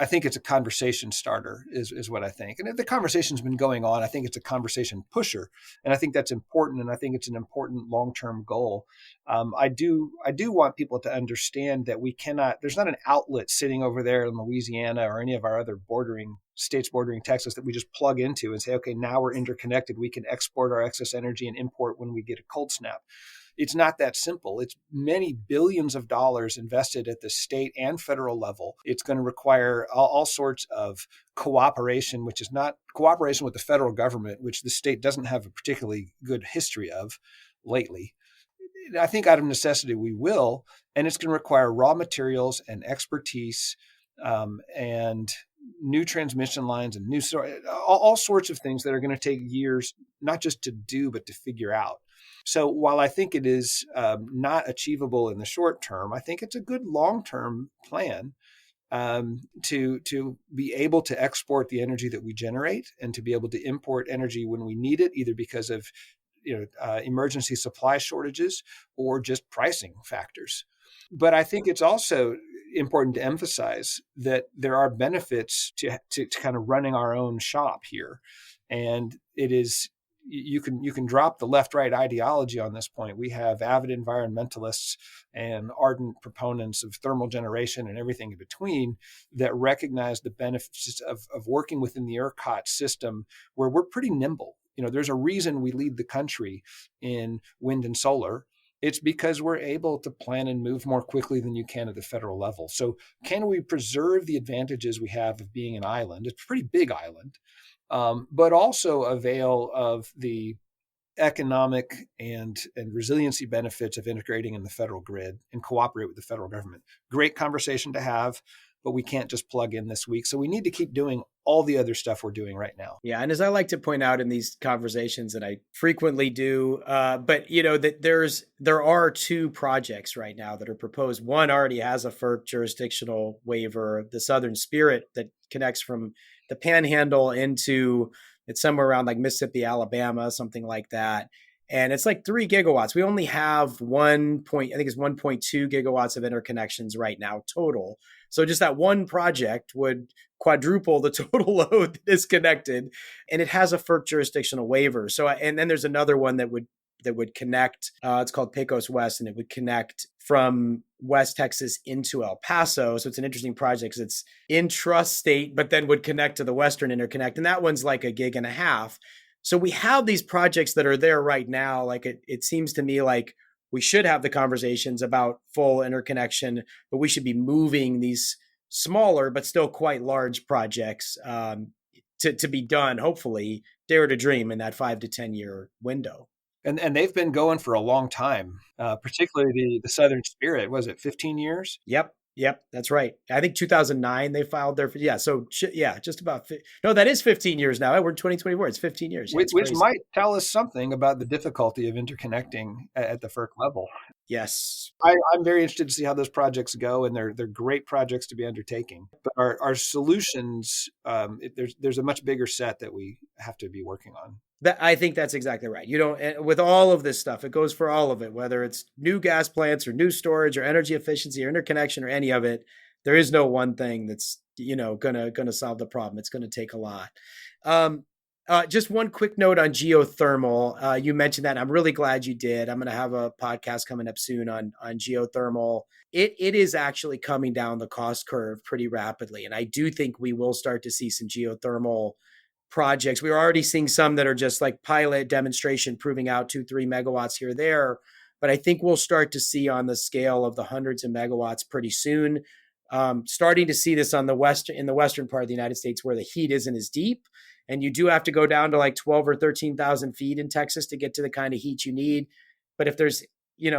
I think it's a conversation starter, is what I think. And the conversation's been going on. I think it's a conversation pusher, and I think that's important. And I think it's an important long-term goal. I do want people to understand that there's not an outlet sitting over there in Louisiana or any of our other states bordering Texas that we just plug into and say, okay, now we're interconnected. We can export our excess energy and import when we get a cold snap. It's not that simple. It's many billions of dollars invested at the state and federal level. It's going to require all sorts of cooperation, which is not cooperation with the federal government, which the state doesn't have a particularly good history of lately. I think out of necessity we will, and it's going to require raw materials and expertise and new transmission lines and all sorts of things that are going to take years, not just to do, but to figure out. So while I think it is not achievable in the short term, I think it's a good long-term plan to be able to export the energy that we generate and to be able to import energy when we need it, either because of emergency supply shortages or just pricing factors. But I think it's also important to emphasize that there are benefits to kind of running our own shop here, and it is. You can drop the left-right ideology on this point. We have avid environmentalists and ardent proponents of thermal generation and everything in between that recognize the benefits of working within the ERCOT system, where we're pretty nimble. There's a reason we lead the country in wind and solar. It's because we're able to plan and move more quickly than you can at the federal level. So can we preserve the advantages we have of being an island? It's a pretty big island. But also avail of the economic and resiliency benefits of integrating in the federal grid and cooperate with the federal government. Great conversation to have, but we can't just plug in this week. So we need to keep doing all the other stuff we're doing right now. Yeah. And as I like to point out in these conversations, and I frequently do, but that there are two projects right now that are proposed. One already has a FERC jurisdictional waiver, the Southern Spirit, that connects from the Panhandle into, it's somewhere around like Mississippi, Alabama, something like that. And it's like 3 gigawatts. We only have 1.2 gigawatts of interconnections right now total. So just that one project would quadruple the total load that is connected, and it has a FERC jurisdictional waiver. So, and then there's another one that would connect. It's called Pecos West, and it would connect from West Texas into El Paso. So it's an interesting project because it's intrastate, but then would connect to the Western Interconnect, and that one's like 1.5 gigs. So we have these projects that are there right now. Like it seems to me like we should have the conversations about full interconnection, but we should be moving these smaller but still quite large projects to be done, hopefully, dare to dream, in that 5 to 10 year window. And they've been going for a long time, particularly the Southern Spirit. Was it 15 years? Yep, that's right. I think 2009 they filed their, just about, no, that is 15 years now. We're in 2024. It's 15 years. Which might tell us something about the difficulty of interconnecting at the FERC level. Yes. I'm very interested to see how those projects go, and they're great projects to be undertaking. But our solutions, there's a much bigger set that we have to be working on. I think that's exactly right. With all of this stuff, it goes for all of it, whether it's new gas plants or new storage or energy efficiency or interconnection or any of it. There is no one thing that's, gonna solve the problem. It's going to take a lot. Just one quick note on geothermal. You mentioned that. I'm really glad you did. I'm going to have a podcast coming up soon on geothermal. It is actually coming down the cost curve pretty rapidly. And I do think we will start to see some geothermal projects. We're already seeing some that are just like pilot demonstration, proving out 2-3 megawatts here or there. But I think we'll start to see on the scale of the hundreds of megawatts pretty soon. Starting to see this in the western part of the United States where the heat isn't as deep. And you do have to go down to like 12 or 13,000 feet in Texas to get to the kind of heat you need. But if there's,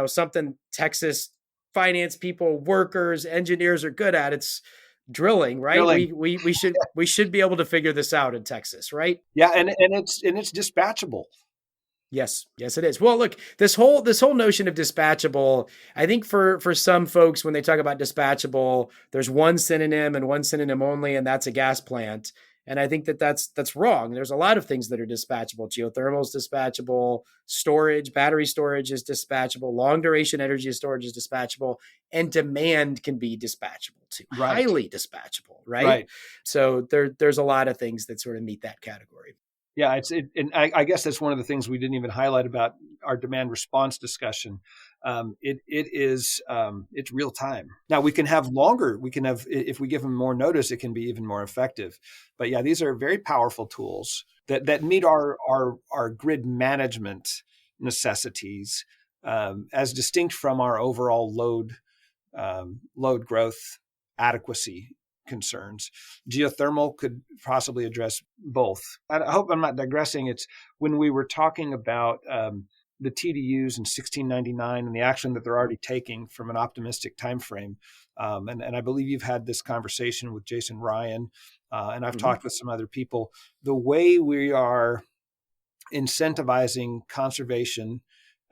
something Texas finance people, workers, engineers are good at, it's drilling, right? Drilling. We should be able to figure this out in Texas, right? Yeah, and it's dispatchable. Yes, it is. Well, look, this whole notion of dispatchable, I think for some folks, when they talk about dispatchable, there's one synonym and one synonym only, and that's a gas plant. And I think that's wrong. There's a lot of things that are dispatchable. Geothermal is dispatchable. Storage, battery storage is dispatchable. Long duration energy storage is dispatchable. And demand can be dispatchable too. Right. Highly dispatchable, right? So there's a lot of things that sort of meet that category. Yeah, and I guess that's one of the things we didn't even highlight about our demand response discussion. It's real time. Now we can have longer. If we give them more notice, it can be even more effective. But yeah, these are very powerful tools that meet our grid management necessities as distinct from our overall load growth adequacy concerns. Geothermal could possibly address both. I hope I'm not digressing. It's when we were talking about the TDUs in 1699 and the action that they're already taking from an optimistic time frame. And I believe you've had this conversation with Jason Ryan, and I've talked with some other people. The way we are incentivizing conservation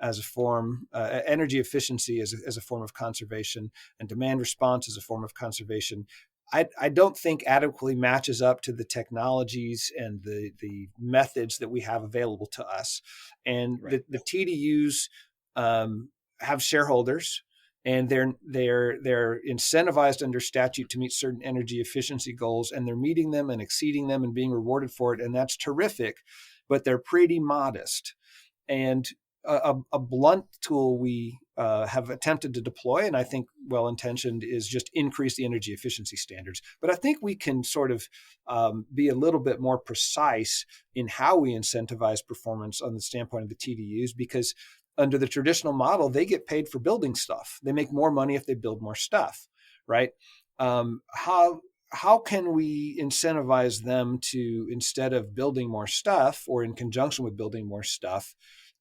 as a form, energy efficiency as a form of conservation, and demand response as a form of conservation, I don't think adequately matches up to the technologies and the methods that we have available to us. And the TDUs have shareholders, and they're incentivized under statute to meet certain energy efficiency goals, and they're meeting them and exceeding them and being rewarded for it, and that's terrific. But they're pretty modest. And a blunt tool we have attempted to deploy, and I think well-intentioned, is just increase the energy efficiency standards. But I think we can sort of be a little bit more precise in how we incentivize performance on the standpoint of the TDUs, because under the traditional model, they get paid for building stuff. They make more money if they build more stuff, right? How can we incentivize them to, instead of building more stuff or in conjunction with building more stuff,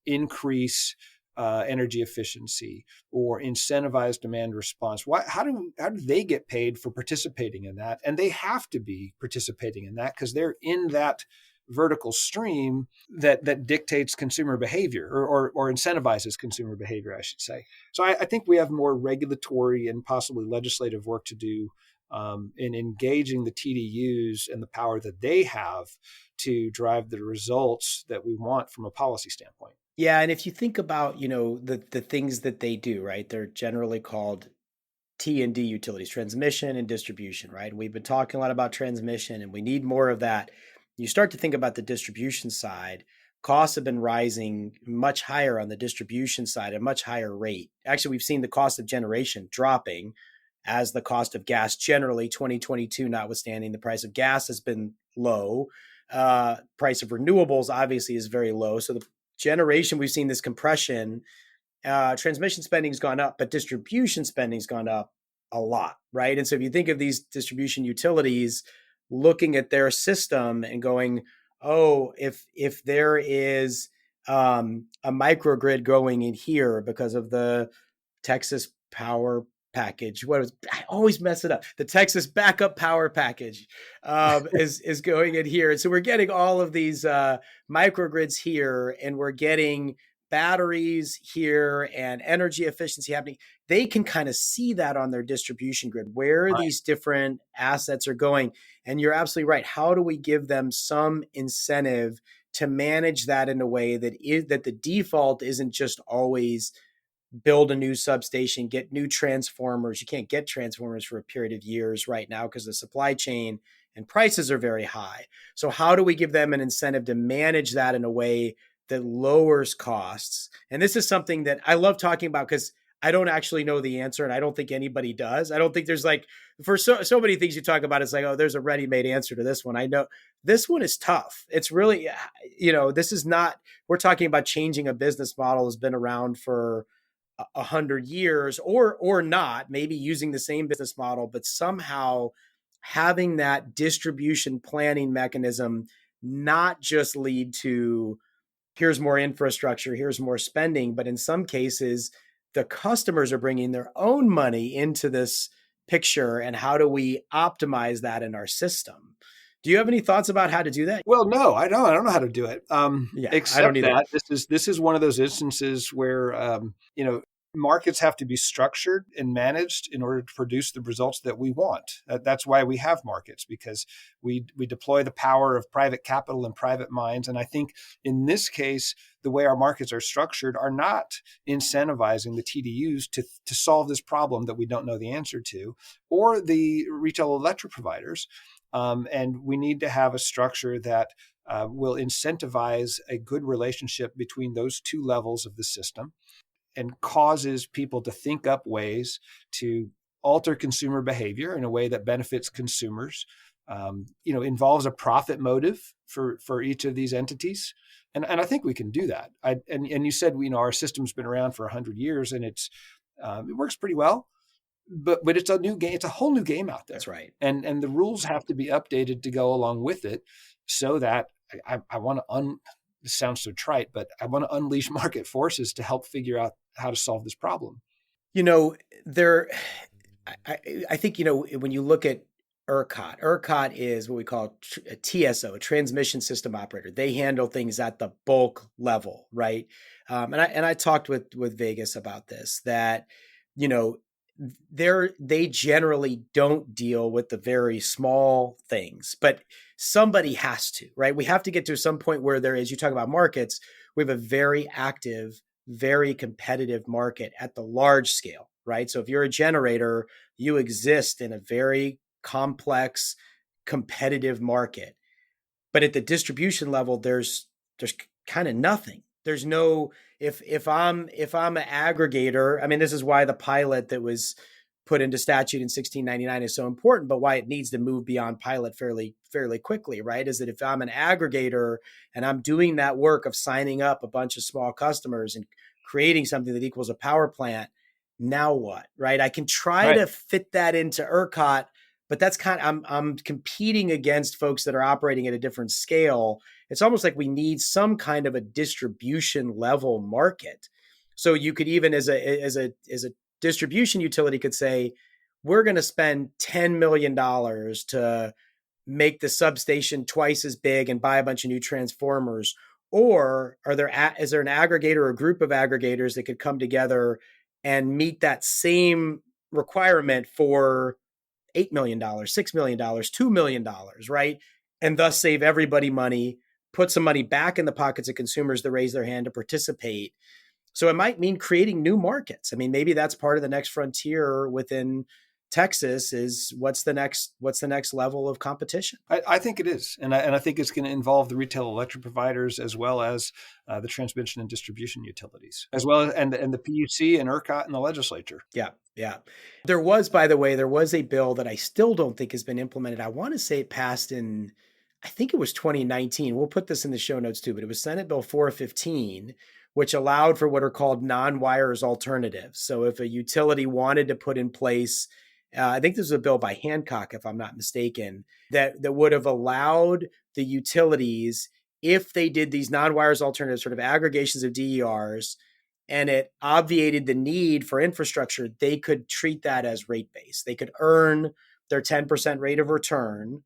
increase energy efficiency or incentivize demand response? How do they get paid for participating in that? And they have to be participating in that because they're in that vertical stream that dictates consumer behavior or incentivizes consumer behavior, I should say. So I think we have more regulatory and possibly legislative work to do in engaging the TDUs and the power that they have to drive the results that we want from a policy standpoint. Yeah, and if you think about, the things that they do, right? They're generally called T&D utilities, transmission and distribution, right? We've been talking a lot about transmission, and we need more of that. You start to think about the distribution side. Costs have been rising much higher on the distribution side, at a much higher rate. Actually, we've seen the cost of generation dropping as the cost of gas generally, 2022 notwithstanding, the price of gas has been low. Price of renewables obviously is very low. So the generation, we've seen this compression. Transmission spending's gone up, but distribution spending's gone up a lot, right? And so if you think of these distribution utilities looking at their system and going, oh, if there is a microgrid going in here because of the Texas power package, I always mess it up. The Texas backup power package is going in here. And so we're getting all of these microgrids here, and we're getting batteries here and energy efficiency happening. They can kind of see that on their distribution grid, where these different assets are going. And you're absolutely right. How do we give them some incentive to manage that in a way that the default isn't just always build a new substation, get new transformers. You can't get transformers for a period of years right now because the supply chain and prices are very high. So how do we give them an incentive to manage that in a way that lowers costs? And this is something that I love talking about because I don't actually know the answer, and I don't think anybody does. I don't think there's like, for so many things you talk about, it's like, oh, there's a ready-made answer to this one. I know this one is tough. It's really, this is not, we're talking about changing a business model that's been around for 100 years or not, maybe using the same business model, but somehow having that distribution planning mechanism not just lead to here's more infrastructure, here's more spending, but in some cases, the customers are bringing their own money into this picture. And how do we optimize that in our system? Do you have any thoughts about how to do that? Well, no, I don't. I don't know how to do it. Except I don't either. that this is one of those instances where markets have to be structured and managed in order to produce the results that we want. That's why we have markets, because we deploy the power of private capital and private minds. And I think in this case, the way our markets are structured are not incentivizing the TDUs to solve this problem that we don't know the answer to, or the retail electric providers. And we need to have a structure that will incentivize a good relationship between those two levels of the system, and causes people to think up ways to alter consumer behavior in a way that benefits consumers, involves a profit motive for each of these entities. And I think we can do that. And you said, our system's been around for 100 years and it works pretty well, but it's a new game. It's a whole new game out there. That's right. And the rules have to be updated to go along with it, so that I want to this sounds so trite, but I want to unleash market forces to help figure out how to solve this problem. I think, when you look at ERCOT is what we call a TSO, a transmission system operator. They handle things at the bulk level, right? And I talked with Vegas about this, that, they generally don't deal with the very small things, but somebody has to, right? We have to get to some point where there is, you talk about markets, we have a very active, very competitive market at the large scale, right? So if you're a generator, you exist in a very complex, competitive market. But at the distribution level, there's kind of nothing. There's no, if I'm an aggregator, I mean, this is why the pilot that was put into statute in 1699 is so important, but why it needs to move beyond pilot fairly quickly, right? Is that if I'm an aggregator and I'm doing that work of signing up a bunch of small customers and creating something that equals a power plant, now what, right? I can try to fit that into ERCOT, but that's I'm competing against folks that are operating at a different scale. It's almost like we need some kind of a distribution level market. So you could even as a distribution utility could say, we're going to spend $10 million to make the substation twice as big and buy a bunch of new transformers. Or is there an aggregator or a group of aggregators that could come together and meet that same requirement for $8 million, $6 million, $2 million, right? And thus save everybody money, put some money back in the pockets of consumers that raise their hand to participate. So it might mean creating new markets. I mean, maybe that's part of the next frontier within Texas is what's the next level of competition? I think it is. And I think it's going to involve the retail electric providers as well as the transmission and distribution utilities, as well as and the PUC and ERCOT and the legislature. Yeah. There was, by the way, a bill that I still don't think has been implemented. I want to say it passed in, I think it was 2019. We'll put this in the show notes too, but it was Senate Bill 415, which allowed for what are called non-wires alternatives. So if a utility wanted to put in place, I think this was a bill by Hancock, if I'm not mistaken, that would have allowed the utilities, if they did these non-wires alternatives, sort of aggregations of DERs, and it obviated the need for infrastructure, they could treat that as rate base. They could earn their 10% rate of return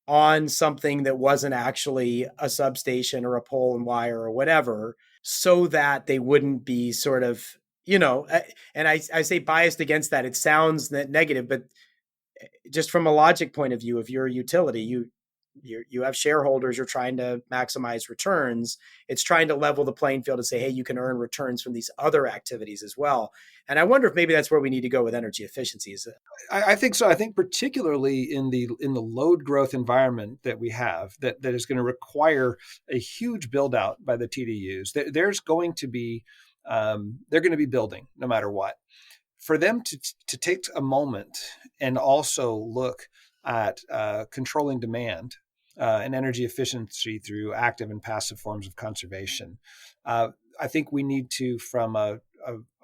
on something that wasn't actually a substation or a pole and wire or whatever, so that they wouldn't be sort of, and I say biased against that. It sounds negative, but just from a logic point of view, if you're a utility, You have shareholders, you're trying to maximize returns. It's trying to level the playing field and say, hey, you can earn returns from these other activities as well. And I wonder if maybe that's where we need to go with energy efficiencies. I think so. I think particularly in the load growth environment that we have, that is going to require a huge build out by the TDUs. There's going to be they're going to be building no matter what. For them to take a moment and also look at controlling demand and energy efficiency through active and passive forms of conservation, I think we need to, from a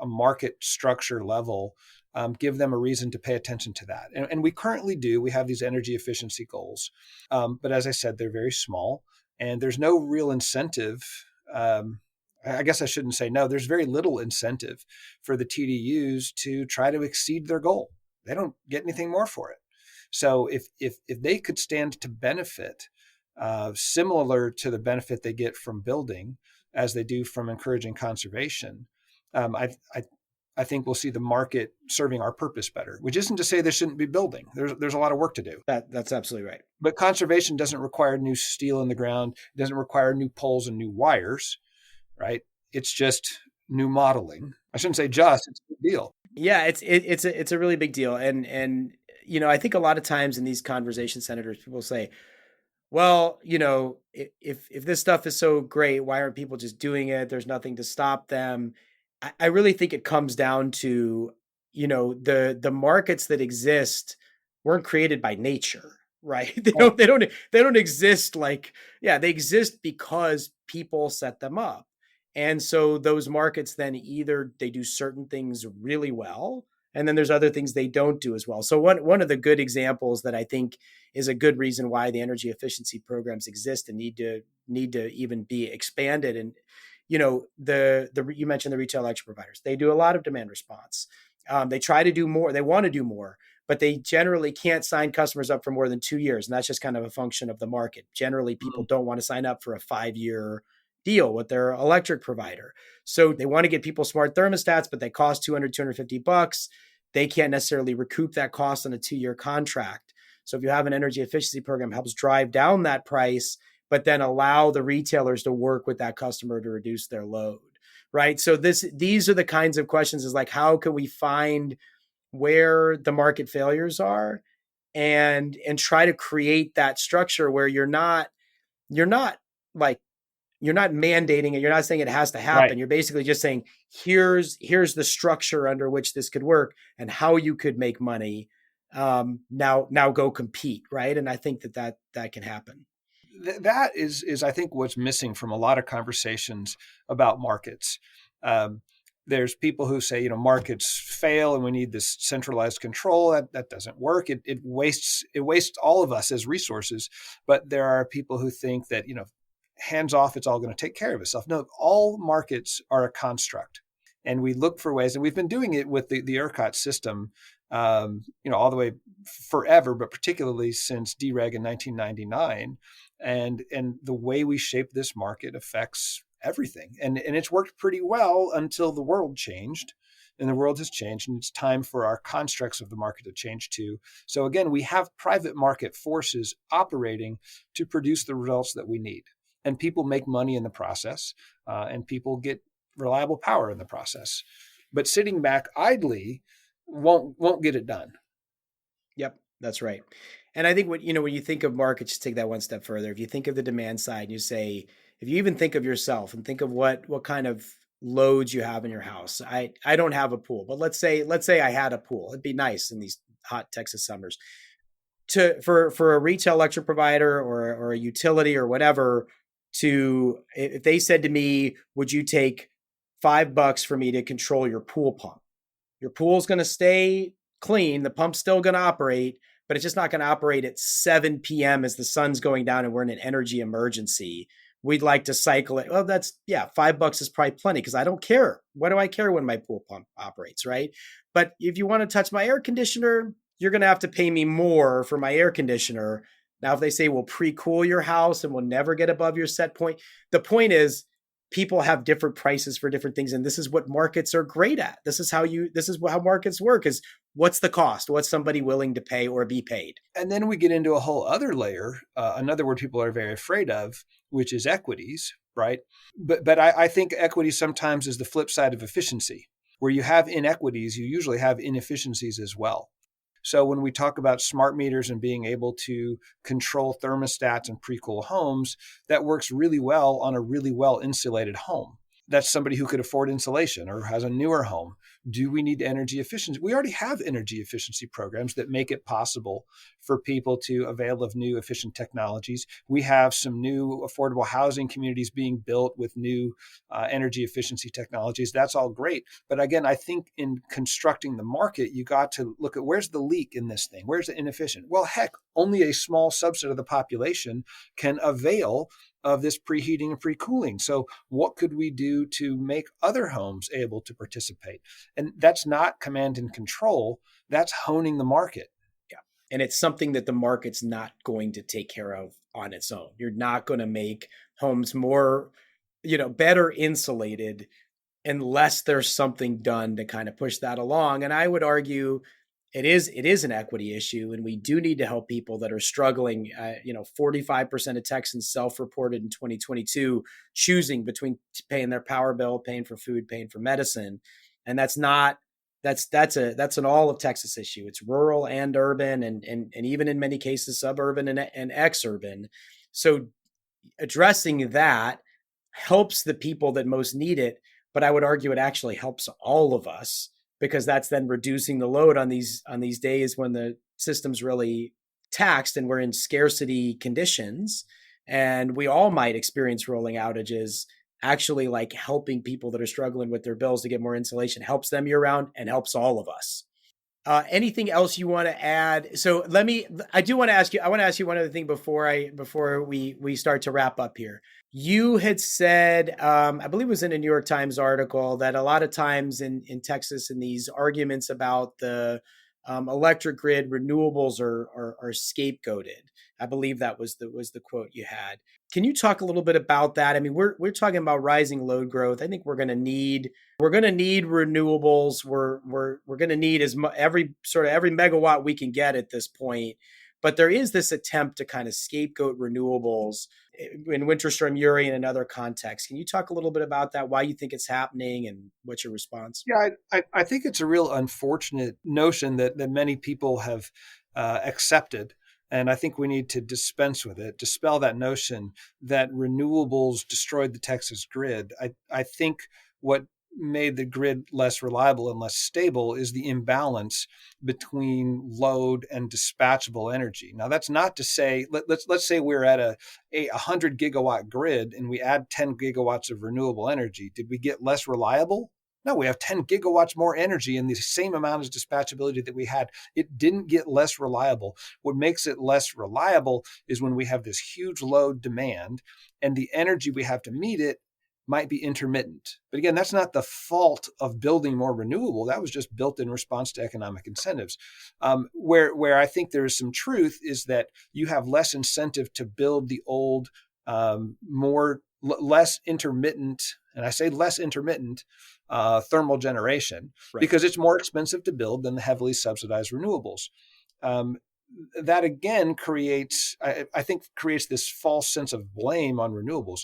market structure level, give them a reason to pay attention to that. And we currently do. We have these energy efficiency goals. But as I said, they're very small, and there's no real incentive. I guess I shouldn't say no. There's very little incentive for the TDUs to try to exceed their goal. They don't get anything more for it. So if they could stand to benefit similar to the benefit they get from building as they do from encouraging conservation, I think we'll see the market serving our purpose better, which isn't to say there shouldn't be building. There's a lot of work to do. That's absolutely right. But conservation doesn't require new steel in the ground. It doesn't require new poles and new wires, right? It's just new modeling. I shouldn't say just, it's a big deal. Yeah, it's a really big deal. And I think a lot of times in these conversations, senators, people say, well, if this stuff is so great, why aren't people just doing it? There's nothing to stop them. I really think it comes down to, the markets that exist weren't created by nature, right? They don't exist they exist because people set them up. And so those markets then either they do certain things really well, and then there's other things they don't do as well. So one of the good examples that I think is a good reason why the energy efficiency programs exist and need to even be expanded. And you mentioned the retail electric providers. They do a lot of demand response. They try to do more. They want to do more, but they generally can't sign customers up for more than 2 years, and that's just kind of a function of the market. Generally, people don't want to sign up for a 5-year deal with their electric provider. So they want to get people smart thermostats, but they cost $250. They can't necessarily recoup that cost on a 2-year contract. So if you have an energy efficiency program, it helps drive down that price, but then allow the retailers to work with that customer to reduce their load, right? So these are the kinds of questions, is like, how can we find where the market failures are and try to create that structure where you're not mandating it. You're not saying it has to happen. Right. You're basically just saying, here's the structure under which this could work and how you could make money. Now go compete. Right. And I think that can happen. That is, I think, what's missing from a lot of conversations about markets. There's people who say, markets fail and we need this centralized control. That doesn't work. It wastes all of us as resources. But there are people who think that, hands off, it's all going to take care of itself. No, all markets are a construct. And we look for ways, and we've been doing it with the ERCOT system, all the way forever, but particularly since DREG in 1999. And the way we shape this market affects everything. And it's worked pretty well until the world changed. And the world has changed, and it's time for our constructs of the market to change too. So again, we have private market forces operating to produce the results that we need. And people make money in the process, and people get reliable power in the process. But sitting back idly won't get it done. Yep, that's right. And I think when you think of markets, just take that one step further. If you think of the demand side, and you say, if you even think of yourself and think of what kind of loads you have in your house. I don't have a pool, but let's say I had a pool. It'd be nice in these hot Texas summers. For a retail electric provider or a utility or whatever, if they said to me, would you take $5 for me to control your pool pump? Your pool's going to stay clean. The pump's still going to operate, but it's just not going to operate at 7 p.m. as the sun's going down and we're in an energy emergency. We'd like to cycle it. Well, $5 is probably plenty because I don't care. What do I care when my pool pump operates, right? But if you want to touch my air conditioner, you're going to have to pay me more for my air conditioner. Now, if they say we'll pre-cool your house and we'll never get above your set point, the point is people have different prices for different things. And this is what markets are great at. This is how markets work, is what's the cost? What's somebody willing to pay or be paid? And then we get into a whole other layer, another word people are very afraid of, which is equities, right? But I think equity sometimes is the flip side of efficiency. Where you have inequities, you usually have inefficiencies as well. So when we talk about smart meters and being able to control thermostats and pre-cool homes, that works really well on a really well insulated home. That's somebody who could afford insulation or has a newer home. Do we need energy efficiency? We already have energy efficiency programs that make it possible for people to avail of new efficient technologies. We have some new affordable housing communities being built with new energy efficiency technologies. That's all great. But again, I think in constructing the market, you got to look at where's the leak in this thing? Where's the inefficient? Well, heck, only a small subset of the population can avail of this preheating and pre-cooling. So what could we do to make other homes able to participate? And that's not command and control. That's honing the market. Yeah. And it's something that the market's not going to take care of on its own. You're not going to make homes more, better insulated unless there's something done to kind of push that along. And I would argue it is an equity issue, and we do need to help people that are struggling. 45% of Texans self-reported in 2022 choosing between paying their power bill, paying for food, paying for medicine, and that's an all of Texas issue. It's rural and urban, and even in many cases suburban and exurban. So addressing that helps the people that most need it, but I would argue it actually helps all of us, because that's then reducing the load on these days when the system's really taxed and we're in scarcity conditions, and we all might experience rolling outages. Actually, like, helping people that are struggling with their bills to get more insulation helps them year round and helps all of us. Anything else you want to add? So I want to ask you one other thing before we start to wrap up here. You had said, I believe it was in a New York Times article, that a lot of times in Texas, in these arguments about the electric grid, renewables are scapegoated. I believe that was the quote you had. Can you talk a little bit about that? I mean, we're talking about rising load growth. I think we're going to need renewables. We're going to need every megawatt we can get at this point. But there is this attempt to kind of scapegoat renewables in Winter Storm Uri and in other contexts. Can you talk a little bit about that, why you think it's happening, and what's your response? Yeah, I think it's a real unfortunate notion that many people have accepted. And I think we need to dispense with it, dispel that notion that renewables destroyed the Texas grid. I think what made the grid less reliable and less stable is the imbalance between load and dispatchable energy. Now, that's not to say, let's say we're at a 100 gigawatt grid and we add 10 gigawatts of renewable energy. Did we get less reliable? No, we have 10 gigawatts more energy and the same amount of dispatchability that we had. It didn't get less reliable. What makes it less reliable is when we have this huge load demand and the energy we have to meet it might be intermittent. But again, that's not the fault of building more renewable. That was just built in response to economic incentives. Where I think there is some truth is that you have less incentive to build the old, less intermittent, and I say less intermittent, thermal generation, right, because it's more expensive to build than the heavily subsidized renewables. That again creates this false sense of blame on renewables.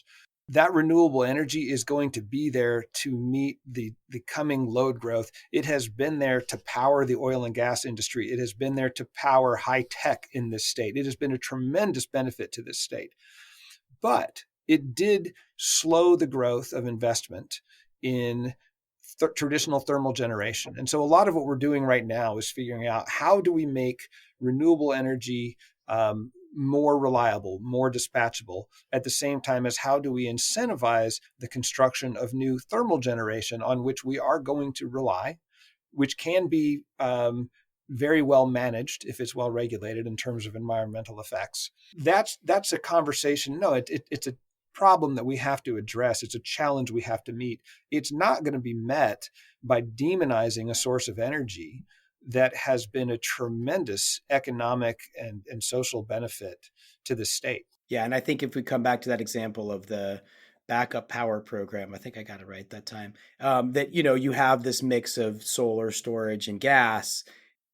That renewable energy is going to be there to meet the coming load growth. It has been there to power the oil and gas industry. It has been there to power high tech in this state. It has been a tremendous benefit to this state. But it did slow the growth of investment in traditional thermal generation. And so a lot of what we're doing right now is figuring out, how do we make renewable energy more reliable, more dispatchable, at the same time as how do we incentivize the construction of new thermal generation on which we are going to rely, which can be very well managed if it's well regulated in terms of environmental effects. That's a conversation. No, it's a problem that we have to address. It's a challenge we have to meet. It's not going to be met by demonizing a source of energy that has been a tremendous economic and social benefit to the state. Yeah, and I think if we come back to that example of the backup power program, I think I got it right that time, that you have this mix of solar, storage, and gas.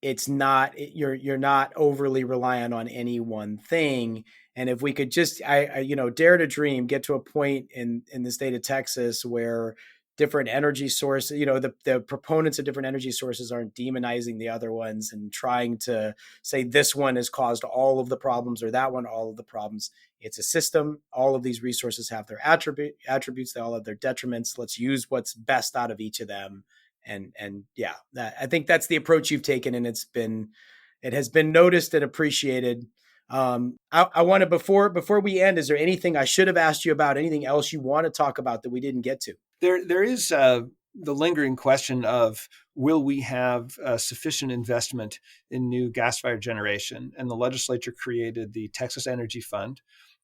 it's not, you're not overly reliant on any one thing. And if we could just, dare to dream, get to a point in the state of Texas where different energy sources, the proponents of different energy sources aren't demonizing the other ones and trying to say this one has caused all of the problems or that one all of the problems. It's a system. All of these resources have their attributes. They all have their detriments. Let's use what's best out of each of them. And yeah, I think that's the approach you've taken, and it has been noticed and appreciated. I want to, before we end, is there anything I should have asked you about? Anything else you want to talk about that we didn't get to? There is the lingering question of, will we have sufficient investment in new gas-fired generation? And the legislature created the Texas Energy Fund.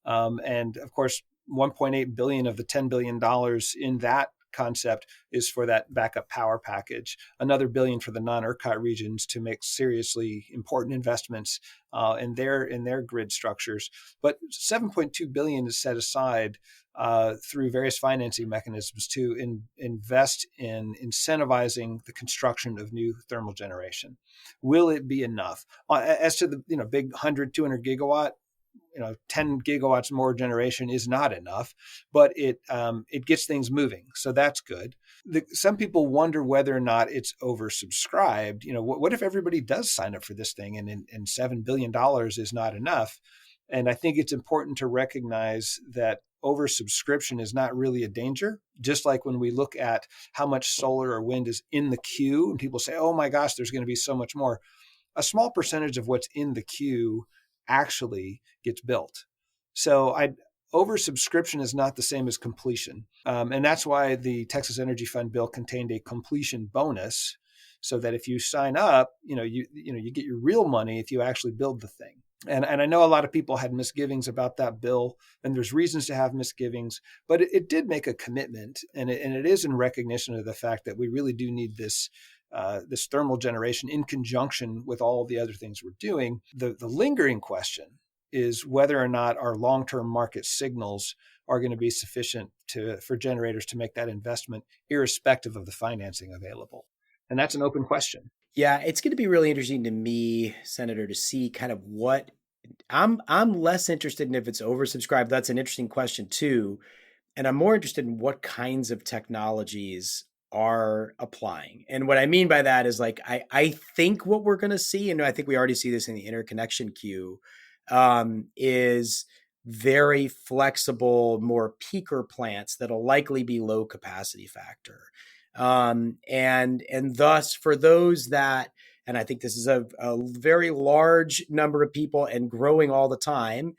And of course, $1.8 billion of the $10 billion in that concept is for that backup power package. Another $1 billion for the non-ERCOT regions to make seriously important investments in their grid structures. But $7.2 billion is set aside through various financing mechanisms to invest in incentivizing the construction of new thermal generation. Will it be enough? As to the big 100, 200 gigawatt, 10 gigawatts more generation is not enough, but it gets things moving. So that's good. Some people wonder whether or not it's oversubscribed. What if everybody does sign up for this thing and $7 billion is not enough? And I think it's important to recognize that oversubscription is not really a danger. Just like when we look at how much solar or wind is in the queue and people say, oh my gosh, there's going to be so much more. A small percentage of what's in the queue actually gets built. So oversubscription is not the same as completion. And that's why the Texas Energy Fund bill contained a completion bonus, so that if you sign up, you get your real money if you actually build the thing. And I know a lot of people had misgivings about that bill, and there's reasons to have misgivings, but it did make a commitment, and it is in recognition of the fact that we really do need this thermal generation in conjunction with all the other things we're doing. The lingering question is whether or not our long-term market signals are going to be sufficient for generators to make that investment, irrespective of the financing available. And that's an open question. Yeah, it's going to be really interesting to me, Senator, to see kind of what I'm less interested in if it's oversubscribed. That's an interesting question too. And I'm more interested in what kinds of technologies are applying. And what I mean by that is, like, I think what we're going to see, and I think we already see this in the interconnection queue, is very flexible, more peaker plants that'll likely be low capacity factor. And thus for those that, and I think this is a very large number of people and growing all the time,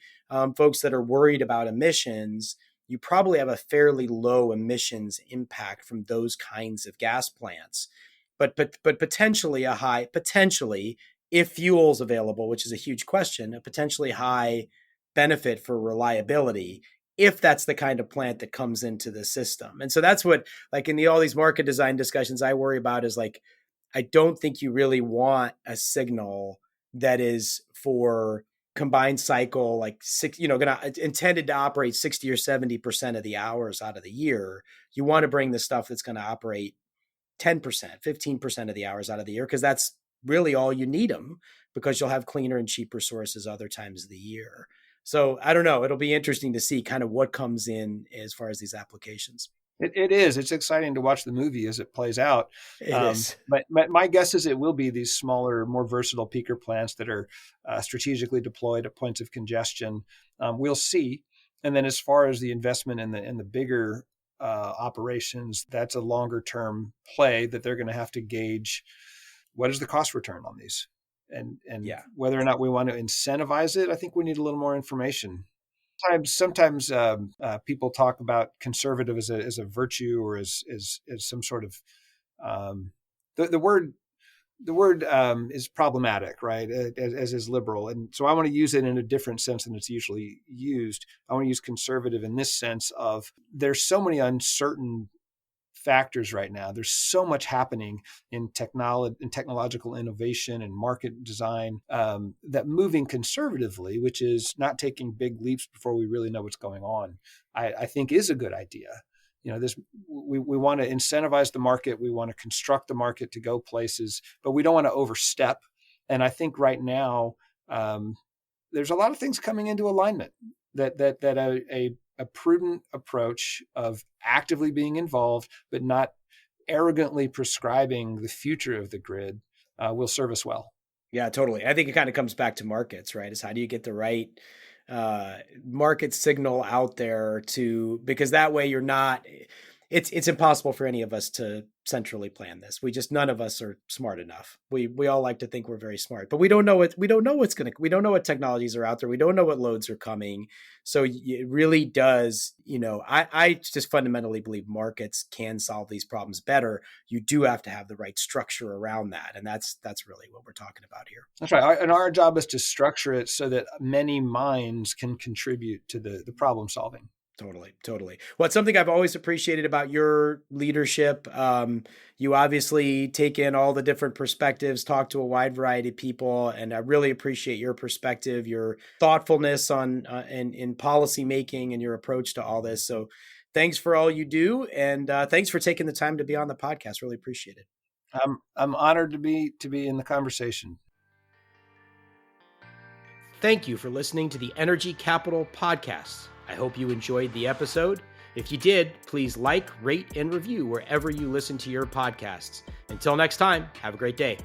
folks that are worried about emissions, you probably have a fairly low emissions impact from those kinds of gas plants, but potentially if fuel's available, which is a huge question, a potentially high benefit for reliability, if that's the kind of plant that comes into the system. And so that's what, like, in all these market design discussions, I worry about is, like, I don't think you really want a signal that is for combined cycle, like intended to operate 60 or 70% of the hours out of the year. You want to bring the stuff that's going to operate 10%, 15% of the hours out of the year, because that's really all you need them, because you'll have cleaner and cheaper sources other times of the year. So I don't know. It'll be interesting to see kind of what comes in as far as these applications. It is. It's exciting to watch the movie as it plays out. It is. But my guess is it will be these smaller, more versatile peaker plants that are strategically deployed at points of congestion. We'll see. And then as far as the investment in the bigger operations, that's a longer term play that they're going to have to gauge. What is the cost return on these? And whether or not we want to incentivize it, I think we need a little more information. Sometimes people talk about conservative as a virtue, or as some sort of the word is problematic, right? As is liberal, and so I want to use it in a different sense than it's usually used. I want to use conservative in this sense of, there's so many uncertain factors right now. There's so much happening in technological innovation and market design, that moving conservatively, which is not taking big leaps before we really know what's going on, I think is a good idea. We want to incentivize the market. We want to construct the market to go places, but we don't want to overstep. And I think right now, there's a lot of things coming into alignment that a prudent approach of actively being involved, but not arrogantly prescribing the future of the grid will serve us well. Yeah, totally. I think it kind of comes back to markets, right? Is how do you get the right market signal out there because that way you're not, it's impossible for any of us to centrally plan this. None of us are smart enough. We all like to think we're very smart, but we don't know we don't know what technologies are out there. We don't know what loads are coming. So it really does, I just fundamentally believe markets can solve these problems better. You do have to have the right structure around that. And that's really what we're talking about here. That's right. And our job is to structure it so that many minds can contribute to the problem solving. Totally. Well, it's something I've always appreciated about your leadership. You obviously take in all the different perspectives, talk to a wide variety of people, and I really appreciate your perspective, your thoughtfulness in policy making, and your approach to all this. So, thanks for all you do, and thanks for taking the time to be on the podcast. Really appreciate it. I'm honored to be in the conversation. Thank you for listening to the Energy Capital Podcast. I hope you enjoyed the episode. If you did, please like, rate, and review wherever you listen to your podcasts. Until next time, have a great day.